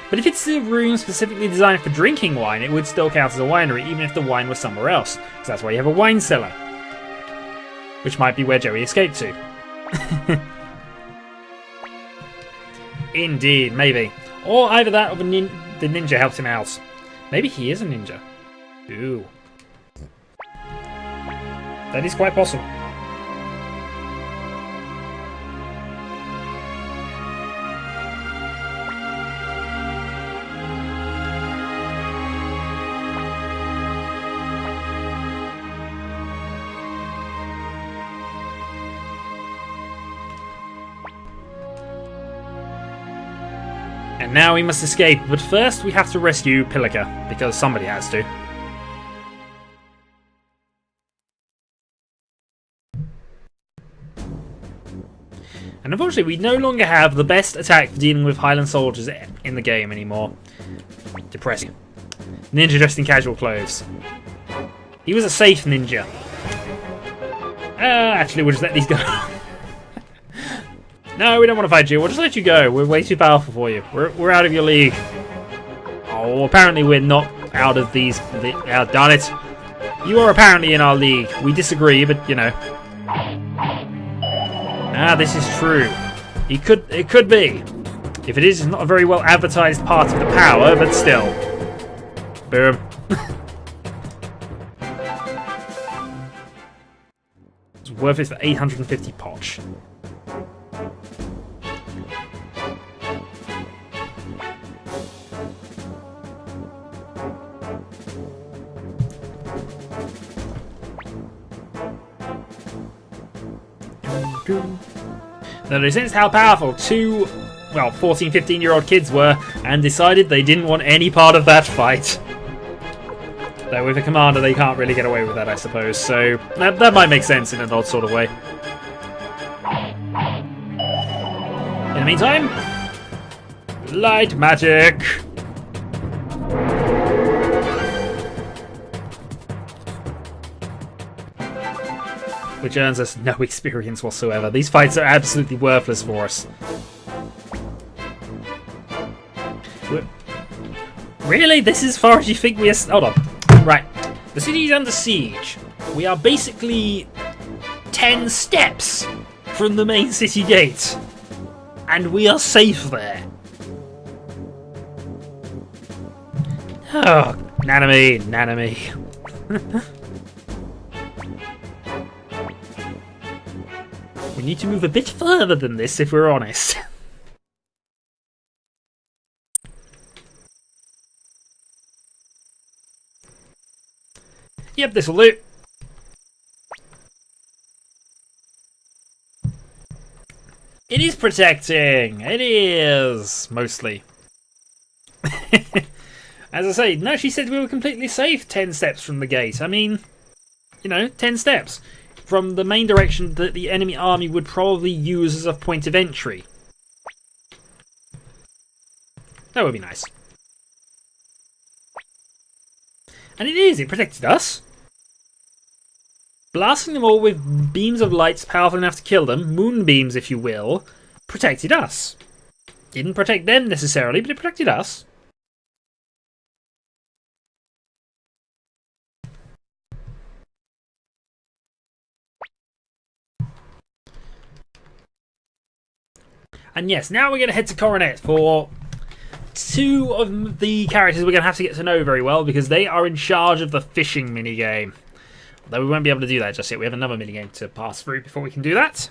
But if it's a room specifically designed for drinking wine, it would still count as a winery, even if the wine was somewhere else. Because that's why you have a wine cellar. Which might be where Joey escaped to. Indeed, maybe. Or either that or the ninja helped him out. Maybe he is a ninja. Ooh. That is quite possible. And now we must escape, but first we have to rescue Pilika, because somebody has to. And unfortunately, we no longer have the best attack for dealing with Highland soldiers in the game anymore. Depressing. Ninja dressed in casual clothes. He was a safe ninja. Actually, we'll just let these go. No, we don't want to fight you. We'll just let you go. We're way too powerful for you. We're out of your league. Oh, apparently we're not out of these. Darn it. You are apparently in our league. We disagree, but you know. Ah, this is true. It could be. If it is, it's not a very well advertised part of the power, but still. Boom. It's worth it for 850 potch. Now they sensed how powerful two, well, 14, 15-year-old kids were and decided they didn't want any part of that fight. Though with a commander they can't really get away with that, I suppose, so that might make sense in an odd sort of way. In the meantime, light magic! Which earns us no experience whatsoever. These fights are absolutely worthless for us. Really? This is as far as you think we are... Hold on. Right. The city is under siege. We are basically 10 steps from the main city gate. And we are safe there. Oh, Nanami, Nanami. We need to move a bit further than this, if we're honest. Yep, this'll do. It is protecting. It is, mostly. As I say, no, she said we were completely safe 10 steps from the gate. I mean, you know, 10 steps from the main direction that the enemy army would probably use as a point of entry. That would be nice. And it is, it protected us. Blasting them all with beams of lights powerful enough to kill them, moonbeams if you will, protected us. Didn't protect them necessarily, but it protected us. And yes, now we're going to head to Coronet for two of the characters we're going to have to get to know very well because they are in charge of the fishing minigame. Though we won't be able to do that just yet. We have another minigame to pass through before we can do that.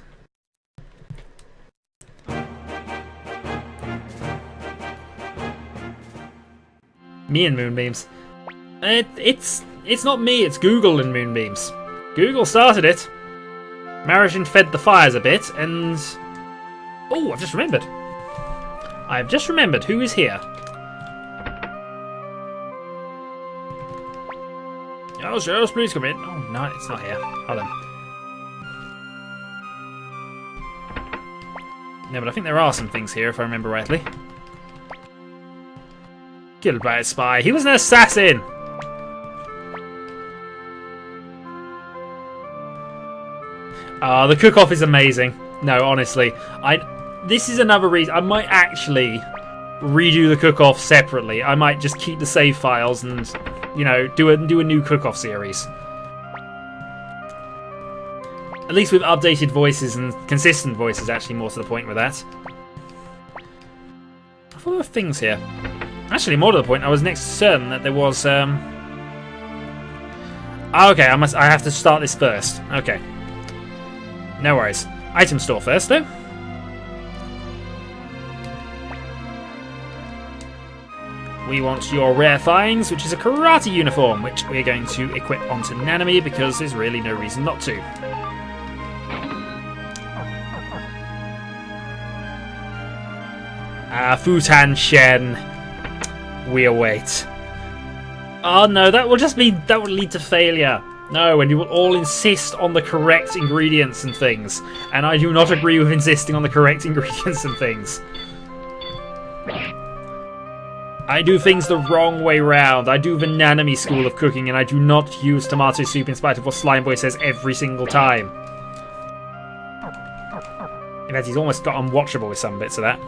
Me and Moonbeams. It's not me, it's Google and Moonbeams. Google started it. Marajin fed the fires a bit, and... Oh, I've just remembered. I've just remembered who is here. Yes, please come in. Oh, no, it's not here. Hold on. No, but I think there are some things here, if I remember rightly. Killed by a spy. He was an assassin! The cook-off is amazing. No, honestly. This is another reason. I might actually redo the cook-off separately. I might just keep the save files and... you know, do a new cook-off series. At least with updated voices and consistent voices, actually, more to the point with that. I thought there were things here. Actually, more to the point, I was next certain that there was, Oh, okay, I have to start this first. Okay. No worries. Item store first, though. We want your rare finds, which is a karate uniform, which we're going to equip onto Nanami because there's really no reason not to. Futan Shen. We await. Oh no, that will lead to failure. No, and you will all insist on the correct ingredients and things. And I do not agree with insisting on the correct ingredients and things. I do things the wrong way round. I do the Nanami school of cooking, and I do not use tomato soup in spite of what Slime Boy says every single time. In fact, he's almost got unwatchable with some bits of that.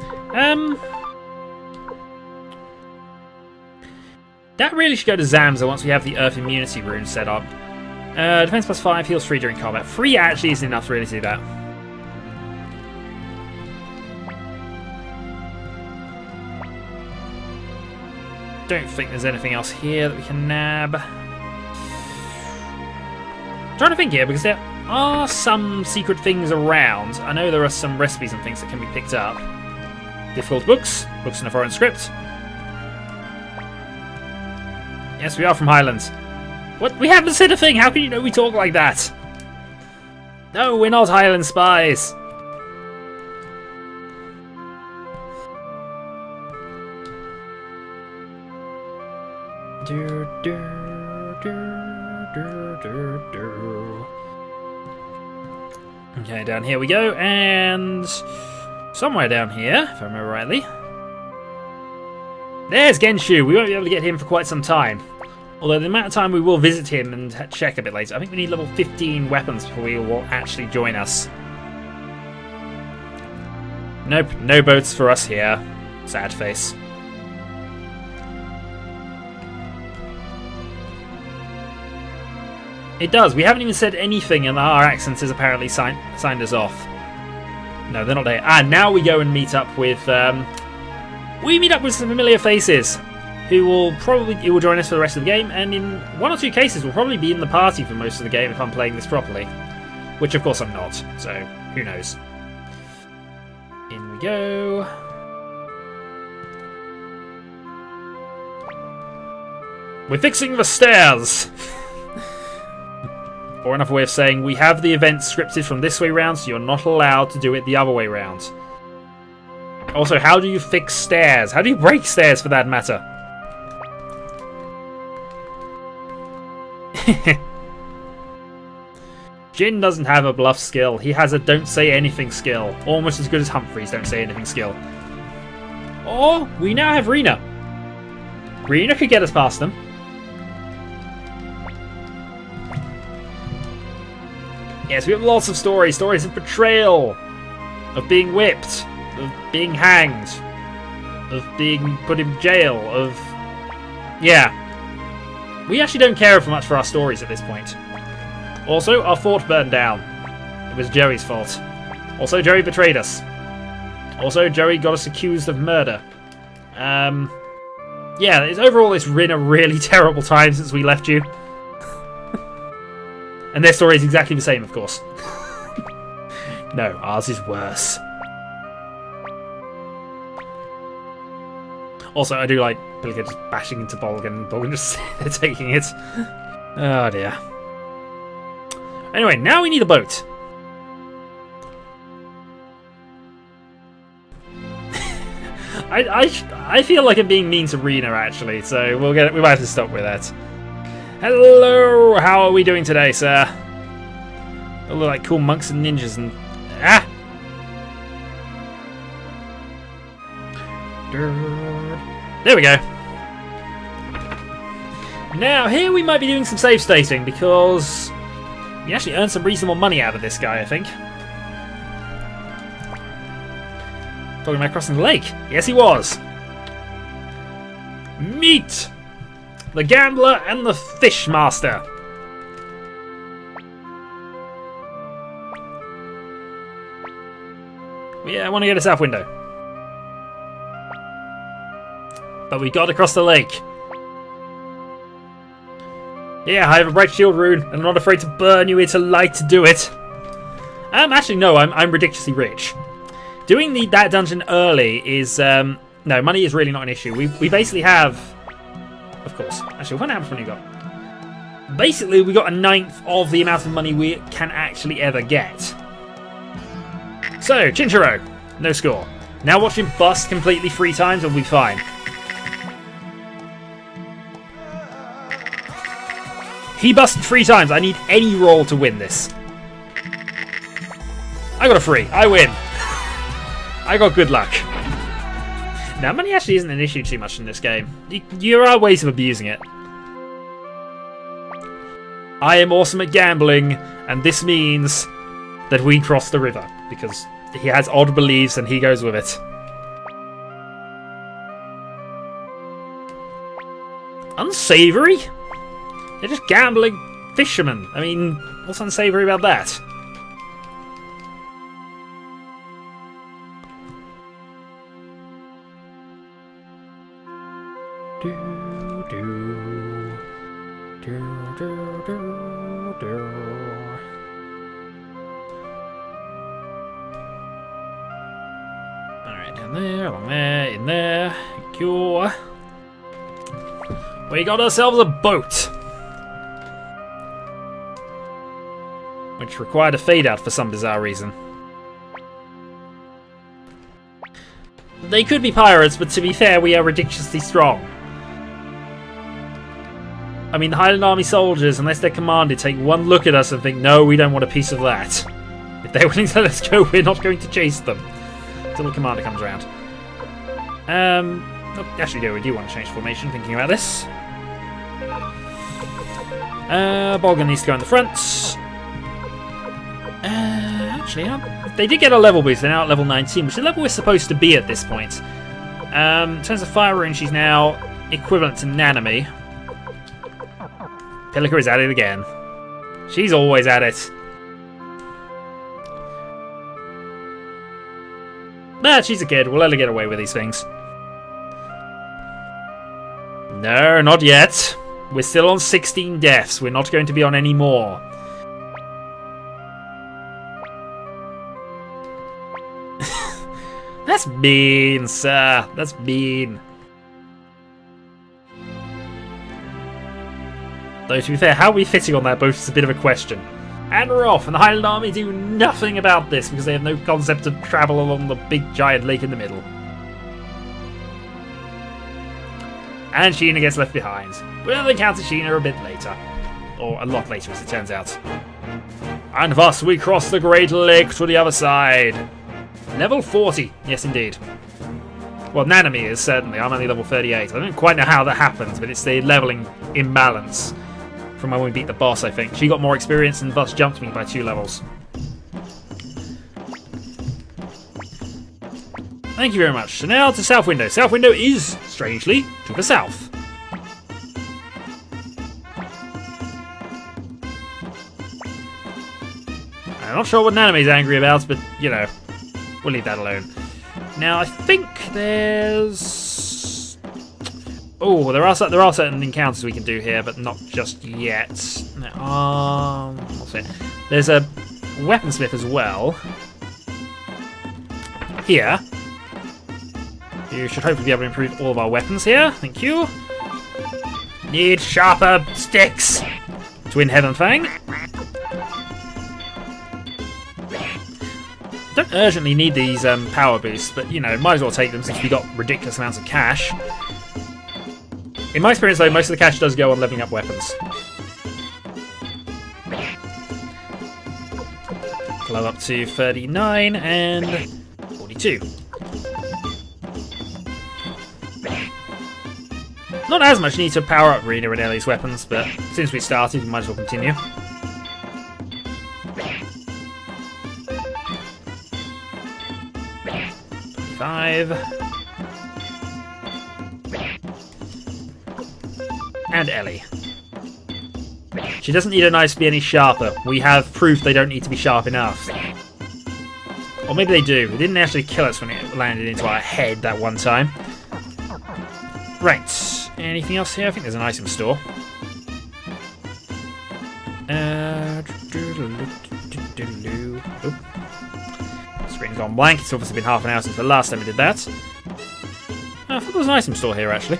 That really should go to Zamza once we have the Earth Immunity rune set up. Defense plus 5, heals 3 during combat. 3 actually isn't enough to really do that. Don't think there's anything else here that we can nab. I'm trying to think here because there are some secret things around. I know there are some recipes and things that can be picked up. Difficult books, books in a foreign script. Yes, we are from Highlands. What? We haven't said a thing. How can you know we talk like that? No, we're not Highland spies. Okay, down here we go, and somewhere down here, if I remember rightly. There's Genshu. We won't be able to get him for quite some time. Although the amount of time we will visit him and check a bit later. I think we need level 15 weapons before he will actually join us. Nope, no boats for us here. Sad face. It does. We haven't even said anything and our accents has apparently signed us off. No, they're not there. Ah, now we go and meet up with... we meet up with some familiar faces who will join us for the rest of the game, and in one or two cases will probably be in the party for most of the game if I'm playing this properly. Which of course I'm not, so who knows. In we go. We're fixing the stairs! Or another way of saying, we have the event scripted from this way round, so you're not allowed to do it the other way round. Also, how do you fix stairs? How do you break stairs, for that matter? Jin doesn't have a bluff skill. He has a don't say anything skill. Almost as good as Humphrey's don't say anything skill. Or, we now have Rena. Rena could get us past them. Yes, we have lots of stories. Stories of betrayal, of being whipped, of being hanged, of being put in jail, of... Yeah. We actually don't care much for our stories at this point. Also, our fort burned down. It was Joey's fault. Also, Joey betrayed us. Also, Joey got us accused of murder. Yeah, overall it's been a really terrible time since we left you. And their story is exactly the same, of course. No, ours is worse. Also, I do like Pillica just bashing into Bolgan and Bolgan just they're taking it. Oh dear. Anyway, now we need a boat. I feel like I'm being mean to Rena actually, so we might have to stop with that. Hello, how are we doing today, sir? We look like cool monks and ninjas and... Ah! There we go. Now, here we might be doing some save stating, because we actually earned some reasonable money out of this guy, I think. Talking about crossing the lake. Yes, he was. Meet the gambler and the fish master. Yeah, I want to go to south window. But we got across the lake. Yeah, I have a bright shield rune, and I'm not afraid to burn you into light to do it. Actually, no, I'm ridiculously rich. Doing that dungeon early is... no, money is really not an issue. We basically have... Of course. Actually, what amount of money we got? Basically, we got a ninth of the amount of money we can actually ever get. So, Chinchiro. No score. Now watch him bust completely 3 times and we'll be fine. He busted 3 times. I need any roll to win this. I got a 3. I win. I got good luck. Now, money actually isn't an issue too much in this game. There are ways of abusing it. I am awesome at gambling, and this means that we cross the river, because he has odd beliefs and he goes with it. Unsavory? They're just gambling fishermen. I mean, what's unsavory about that? Alright, down there, along there, in there. Cool. We got ourselves a boat. Which required a fade out for some bizarre reason. They could be pirates, but to be fair, we are ridiculously strong. I mean, the Highland Army soldiers, unless they're commanded, take one look at us and think, no, we don't want a piece of that. If they're willing to let us go, we're not going to chase them. Until the commander comes around. Actually, no, we do want to change formation, thinking about this. Bolgan needs to go in the front. Actually, they did get a level boost. They're now at level 19, which is the level we're supposed to be at this point. In terms of fire range, she's now equivalent to Nanami. Pillica is at it again. She's always at it. Nah, she's a kid. We'll let her get away with these things. No, not yet. We're still on 16 deaths. We're not going to be on any more. That's mean, sir. That's mean. Though, to be fair, how are we fitting on that boat is a bit of a question. And we're off, and the Highland Army do nothing about this because they have no concept of travel along the big giant lake in the middle. And Sheena gets left behind. We'll encounter Sheena a bit later. Or a lot later, as it turns out. And thus we cross the Great Lake to the other side. Level 40. Yes, indeed. Well, Nanami is, certainly. I'm only level 38. I don't quite know how that happens, but it's the leveling imbalance from when we beat the boss, I think. She got more experience and thus jumped me by 2 levels. Thank you very much. So now to South Window. South Window is, strangely, to the south. I'm not sure what Nanami's angry about, but, you know, we'll leave that alone. Now, I think there's... Oh, there are certain encounters we can do here, but not just yet. What's it? There's a weaponsmith as well. Here. You should hopefully be able to improve all of our weapons here. Thank you. Need sharper sticks. Twin Heaven Fang. Don't urgently need these power boosts, but, you know, might as well take them since we got ridiculous amounts of cash. In my experience, though, most of the cash does go on leveling up weapons. Glow up to 39 and 42. Not as much need to power up Rena and Ellie's weapons, but since we started, we might as well continue. And Ellie. She doesn't need her knives to be any sharper. We have proof they don't need to be sharp enough. Or maybe they do. It didn't actually kill us when it landed into our head that one time. Right. Anything else here? I think there's an item store. Screen's gone blank. It's obviously been half an hour since the last time we did that. I thought there was an item store here, actually.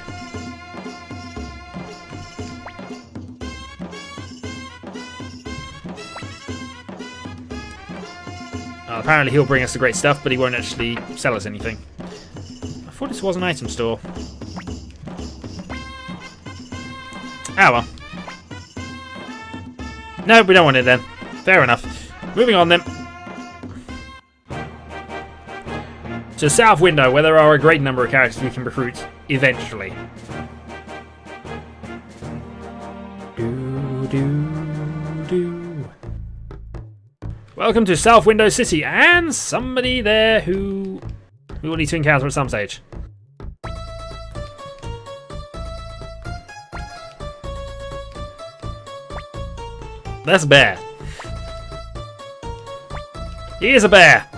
Apparently he'll bring us the great stuff, but he won't actually sell us anything. I thought this was an item store. Ah, well. No, we don't want it then. Fair enough. Moving on then. To South Window, where there are a great number of characters we can recruit eventually. Welcome to South Window City, and somebody there who we will need to encounter at some stage. That's a bear. He is a bear.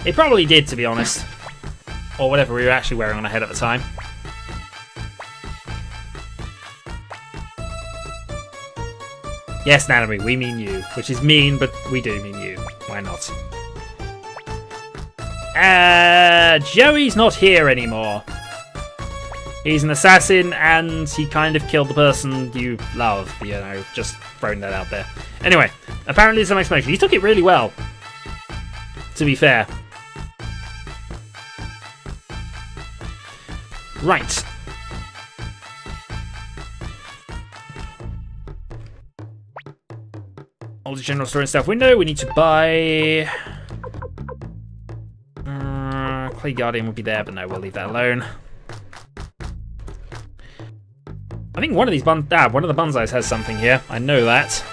It probably did, to be honest. Or whatever we were actually wearing on our head at the time. Yes, Nanami, we mean you. Which is mean, but we do mean you. Why not? Joey's not here anymore. He's an assassin, and he kind of killed the person you love. You know, just throwing that out there. Anyway, apparently some explanation. He took it really well, to be fair. Right. All the general store and stuff window. We need to buy... Clay Guardian would be there, but no, we'll leave that alone. I think one of these one of the bonsais has something here. I know that.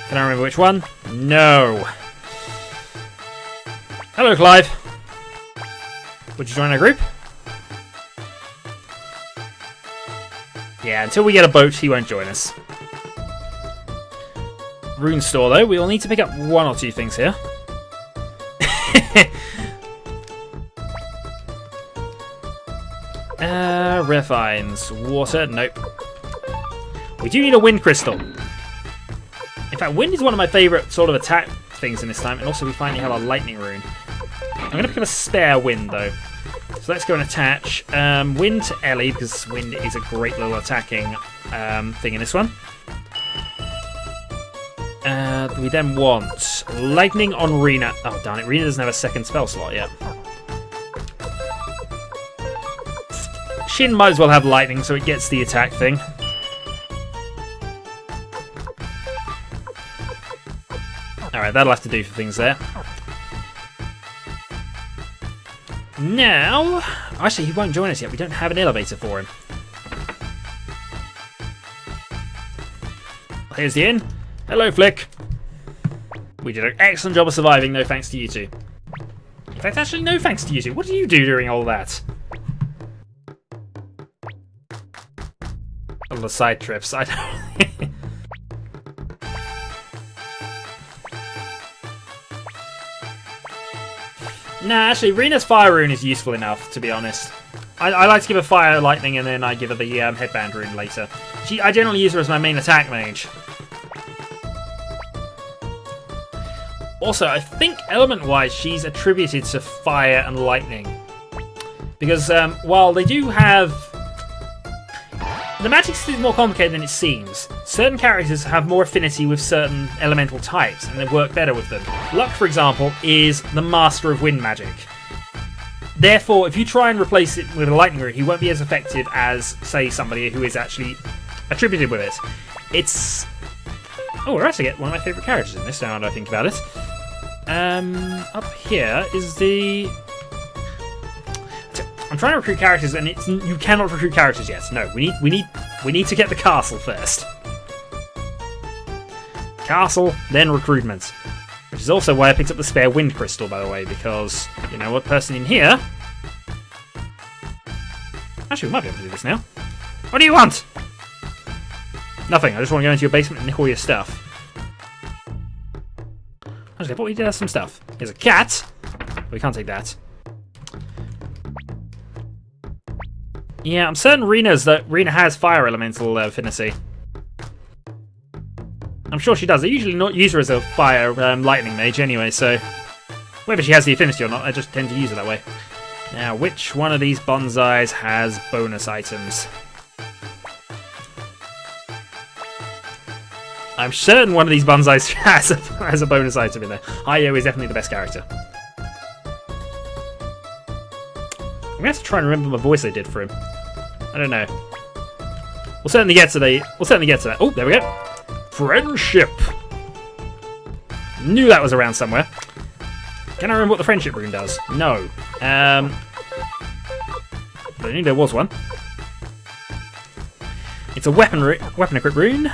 Can I remember which one? No. Hello, Clive. Would you join our group? Yeah, until we get a boat, he won't join us. Rune store, though. We will need to pick up one or two things here. Rare finds. Water. Nope. We do need a wind crystal. In fact, wind is one of my favourite sort of attack things in this time, and also we finally have our lightning rune. I'm going to pick up a spare wind, though. So let's go and attach wind to Ellie, because wind is a great little attacking thing in this one. We then want lightning on Rena. Oh, darn it. Rena doesn't have a second spell slot yet. Shin might as well have lightning, so it gets the attack thing. Alright, that'll have to do for things there. Now... Actually, he won't join us yet. We don't have an elevator for him. Here's the inn. Hello, Flick. We did an excellent job of surviving, no thanks to you two. In fact, actually, no thanks to you two. What do you do during all that? All the side trips. I don't... Nah, actually, Rena's fire rune is useful enough, to be honest. I like to give her fire lightning, and then I give her the headband rune later. I generally use her as my main attack mage. Also, I think element-wise, she's attributed to fire and lightning. Because while they do have... The magic system is more complicated than it seems. Certain characters have more affinity with certain elemental types, and they work better with them. Luck, for example, is the master of wind magic. Therefore, if you try and replace it with a lightning rune, he won't be as effective as, say, somebody who is actually attributed with it. It's... Oh, we're actually getting one of my favourite characters in this, now that I think about it. Up here is the... I'm trying to recruit characters, and it's you cannot recruit characters yet. No, we need to get the castle first. Castle, then recruitment. Which is also why I picked up the spare wind crystal, by the way, because you know what, person in here. Actually, we might be able to do this now. What do you want? Nothing. I just want to go into your basement and nick all your stuff. Actually, I thought we did have some stuff. Here's a cat. We can't take that. Yeah, I'm certain Rena has fire elemental affinity. I'm sure she does. I usually not use her as a fire lightning mage anyway, so whether she has the affinity or not, I just tend to use her that way. Now, which one of these bonsais has bonus items? I'm certain one of these bonsais has a bonus item in there. Hayo is definitely the best character. I'm gonna have to try and remember my voice I did for him. I don't know. We'll certainly get to that. Oh, there we go. Friendship. Knew that was around somewhere. Can I remember what the friendship rune does? No. But I knew there was one. It's a weapon equip rune.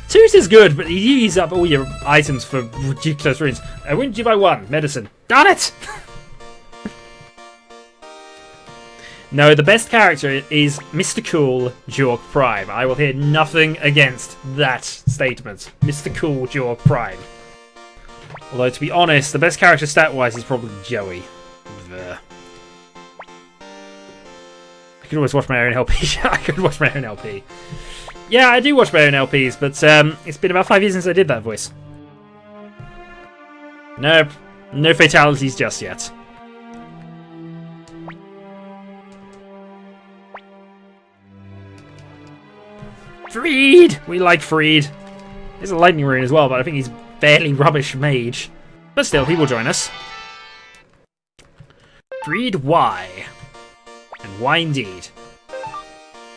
Toot is good, but you use up all your items for ridiculous runes. When did you buy one? Medicine. Darn it! No, the best character is Mr. Cool Jork Prime. I will hear nothing against that statement. Mr. Cool Jork Prime. Although, to be honest, the best character stat-wise is probably Joey. Ugh. I could always watch my own LP. I could watch my own LP. Yeah, I do watch my own LPs, but it's been about 5 years since I did that voice. Nope. No fatalities just yet. Freed! We like Freed. There's a lightning rune as well, but I think he's barely rubbish mage. But still, he will join us. Freed Y. And Y indeed.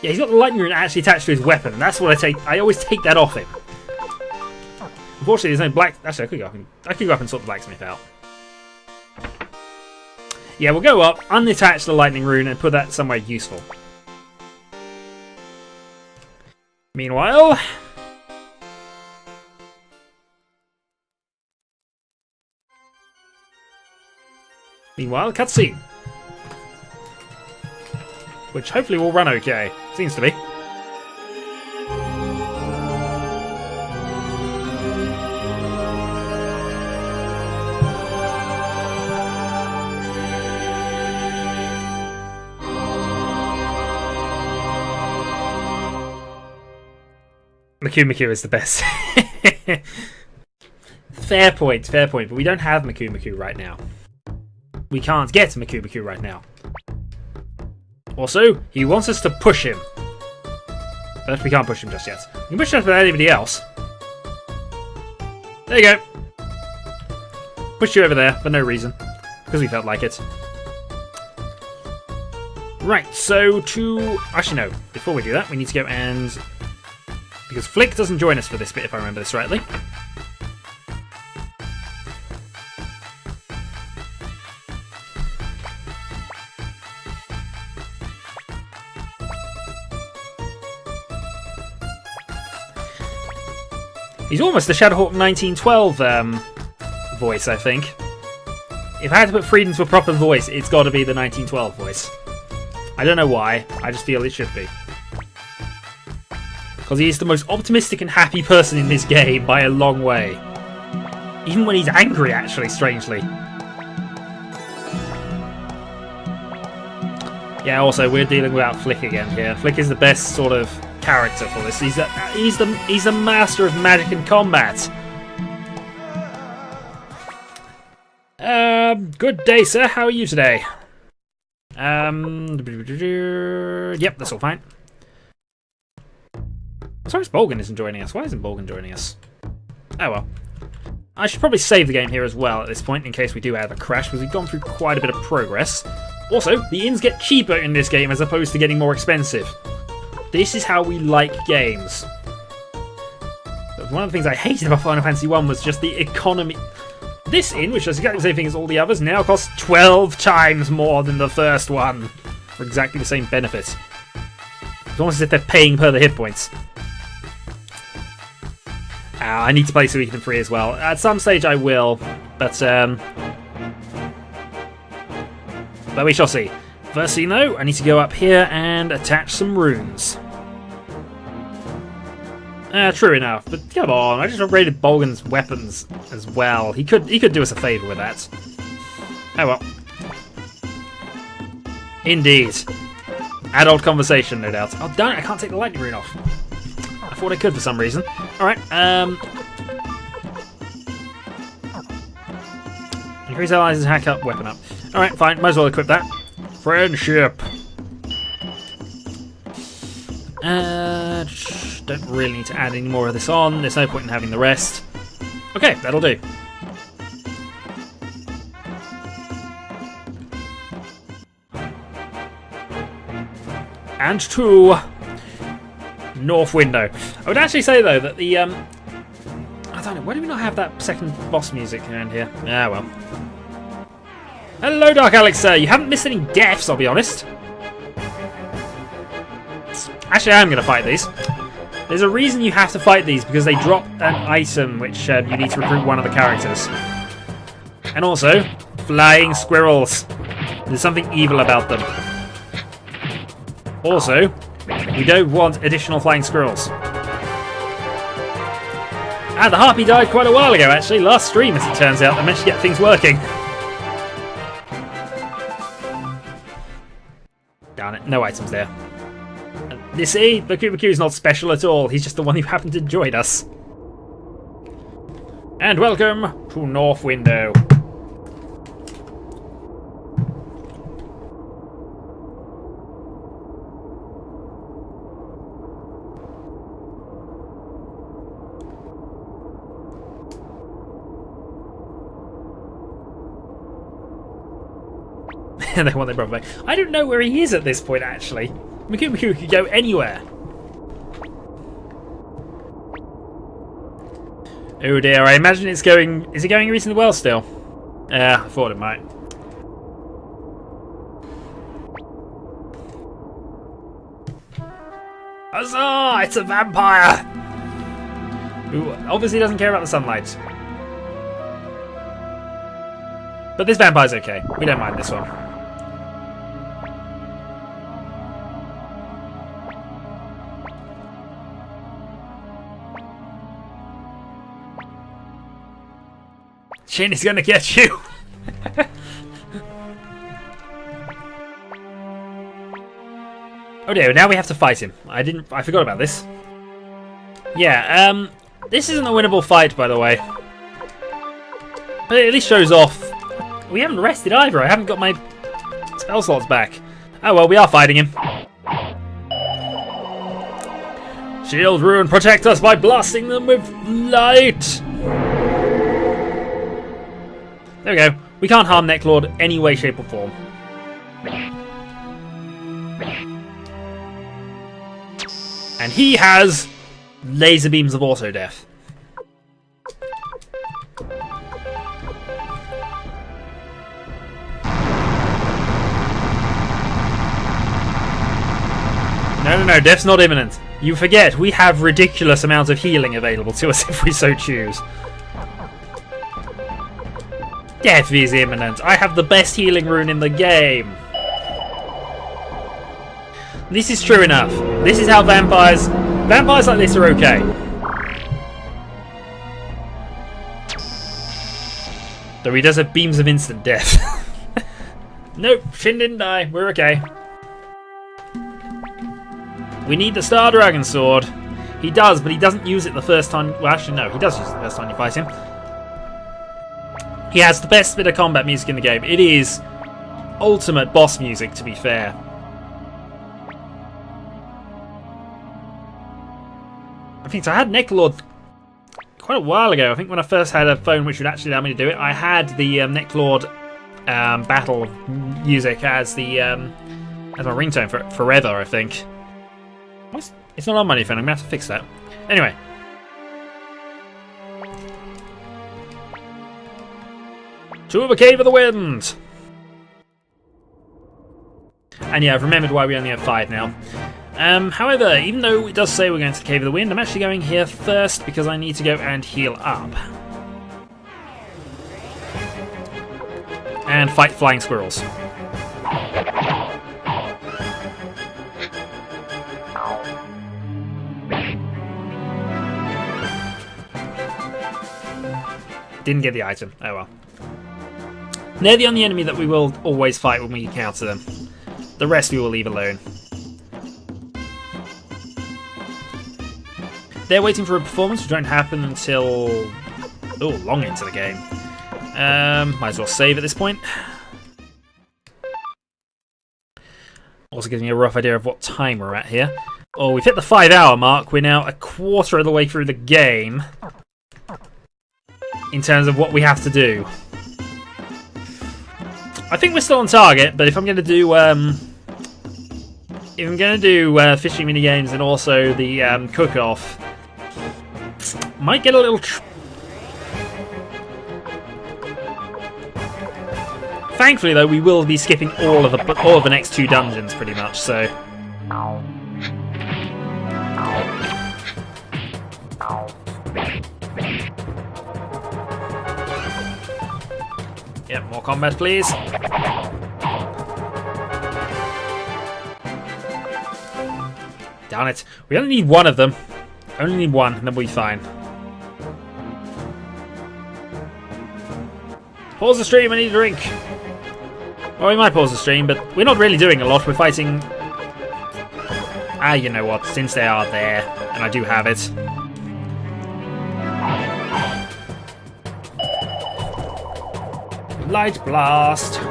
Yeah, he's got the lightning rune actually attached to his weapon. That's what I take. I always take that off him. Unfortunately, there's no black... Actually, I could go up and sort the blacksmith out. Yeah, we'll go up, unattach the lightning rune, and put that somewhere useful. Meanwhile... cutscene. Which hopefully will run okay. Seems to be. Maku is the best. Fair point, but we don't have Maku right now. We can't get Maku right now. Also, he wants us to push him. But we can't push him just yet. We can push him with anybody else. There you go. Push you over there for no reason. Because we felt like it. Right, so to... Actually, no. Before we do that, we need to go and... Because Flick doesn't join us for this bit, if I remember this rightly. He's almost the Shadowhawk 1912 voice, I think. If I had to put Freed into a proper voice, it's got to be the 1912 voice. I don't know why, I just feel it should be. Because he is the most optimistic and happy person in this game by a long way. Even when he's angry, actually, strangely. Yeah, also, we're dealing without Flick again here. Flick is the best sort of character for this. He's the master of magic and combat. Good day, sir. How are you today? Yep, that's all fine. I'm sorry Bolgan isn't joining us. Why isn't Bolgan joining us? Oh well. I should probably save the game here as well at this point in case we do have a crash, because we've gone through quite a bit of progress. Also, the inns get cheaper in this game as opposed to getting more expensive. This is how we like games. But one of the things I hated about Final Fantasy 1 was just the economy. This inn, which does exactly the same thing as all the others, now costs 12 times more than the first one for exactly the same benefit. It's almost as if they're paying per the hit points. I need to play Suikoden 3 as well. At some stage I will, but we shall see. First thing though, I need to go up here and attach some runes. True enough, but come on, I just upgraded Bolgan's weapons as well. He could do us a favour with that. Oh well. Indeed. Adult conversation, no doubt. Oh darn it, I can't take the lightning rune off. I thought I could for some reason. Alright, increase allies and hack up, weapon up. Alright, fine, might as well equip that. Friendship! Don't really need to add any more of this on. There's no point in having the rest. Okay, that'll do. And to North Window. I would actually say though that the I don't know, why do we not have that second boss music around here? Ah well. Hello Dark Alex sir, you haven't missed any deaths, I'll be honest. Actually I am gonna fight these. There's a reason you have to fight these, because they drop an item which you need to recruit one of the characters. And also, flying squirrels. There's something evil about them. Also, we don't want additional flying squirrels. Ah, the harpy died quite a while ago actually, last stream as it turns out. I managed to get things working. Darn it, no items there. You see, Maku is not special at all, he's just the one who happened to join us. And welcome to North Window. they want their brother back. I don't know where he is at this point, actually. Mikumi could go anywhere. Oh dear, I imagine it's going... Is it going reasonably well still? Yeah, I thought it might. Huzzah! It's a vampire! Who obviously doesn't care about the sunlight. But this vampire's okay. We don't mind this one. Shin is gonna get you! Oh dear, now we have to fight him. I forgot about this. Yeah, this isn't a winnable fight, by the way. But it at least shows off. We haven't rested either. I haven't got my spell slots back. Oh well, we are fighting him. Shield Ruin, protect us by blasting them with light! There we go. We can't harm Necklord any way, shape or form. And he has laser beams of auto death. No, death's not imminent. You forget, we have ridiculous amounts of healing available to us if we so choose. Death is imminent. I have the best healing rune in the game. This is true enough. This is how vampires like this are okay. Though he does have beams of instant death. Nope, Shin didn't die. We're okay. We need the Star Dragon Sword. He does, but he doesn't use it the first time. Well, actually, no, he does use it the first time you fight him. He has the best bit of combat music in the game. It is ultimate boss music, to be fair. I think so. I had Necklord quite a while ago. I think when I first had a phone which would actually allow me to do it, I had the Necklord battle music as the as my ringtone for forever, I think. It's not on my new phone. I'm going to have to fix that. Anyway. To the Cave of the Wind! And yeah, I've remembered why we only have 5 now. However, even though it does say we're going to the Cave of the Wind, I'm actually going here first because I need to go and heal up. And fight flying squirrels. Didn't get the item. Oh well. They're the only enemy that we will always fight when we encounter them. The rest we will leave alone. They're waiting for a performance which won't happen until long into the game. Might as well save at this point. Also giving you a rough idea of what time we're at here. Oh, we've hit the 5-hour mark. We're now a quarter of the way through the game. In terms of what we have to do. I think we're still on target, but if I'm going to do fishing mini games and also the cook-off, might get a little. Thankfully, though, we will be skipping all of the next 2 dungeons pretty much. So. Yep, more combat, please. Darn it. We only need 1 of them. Only need 1, and then we'll be fine. Pause the stream, I need a drink. Well, we might pause the stream, but we're not really doing a lot. We're fighting... you know what, since they are there, and I do have it. Light blast.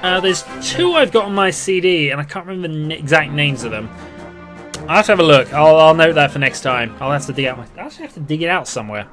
There's two I've got on my CD, and I can't remember the exact names of them. I'll have to have a look. I'll note that for next time. I'll have to dig out I actually have to dig it out somewhere.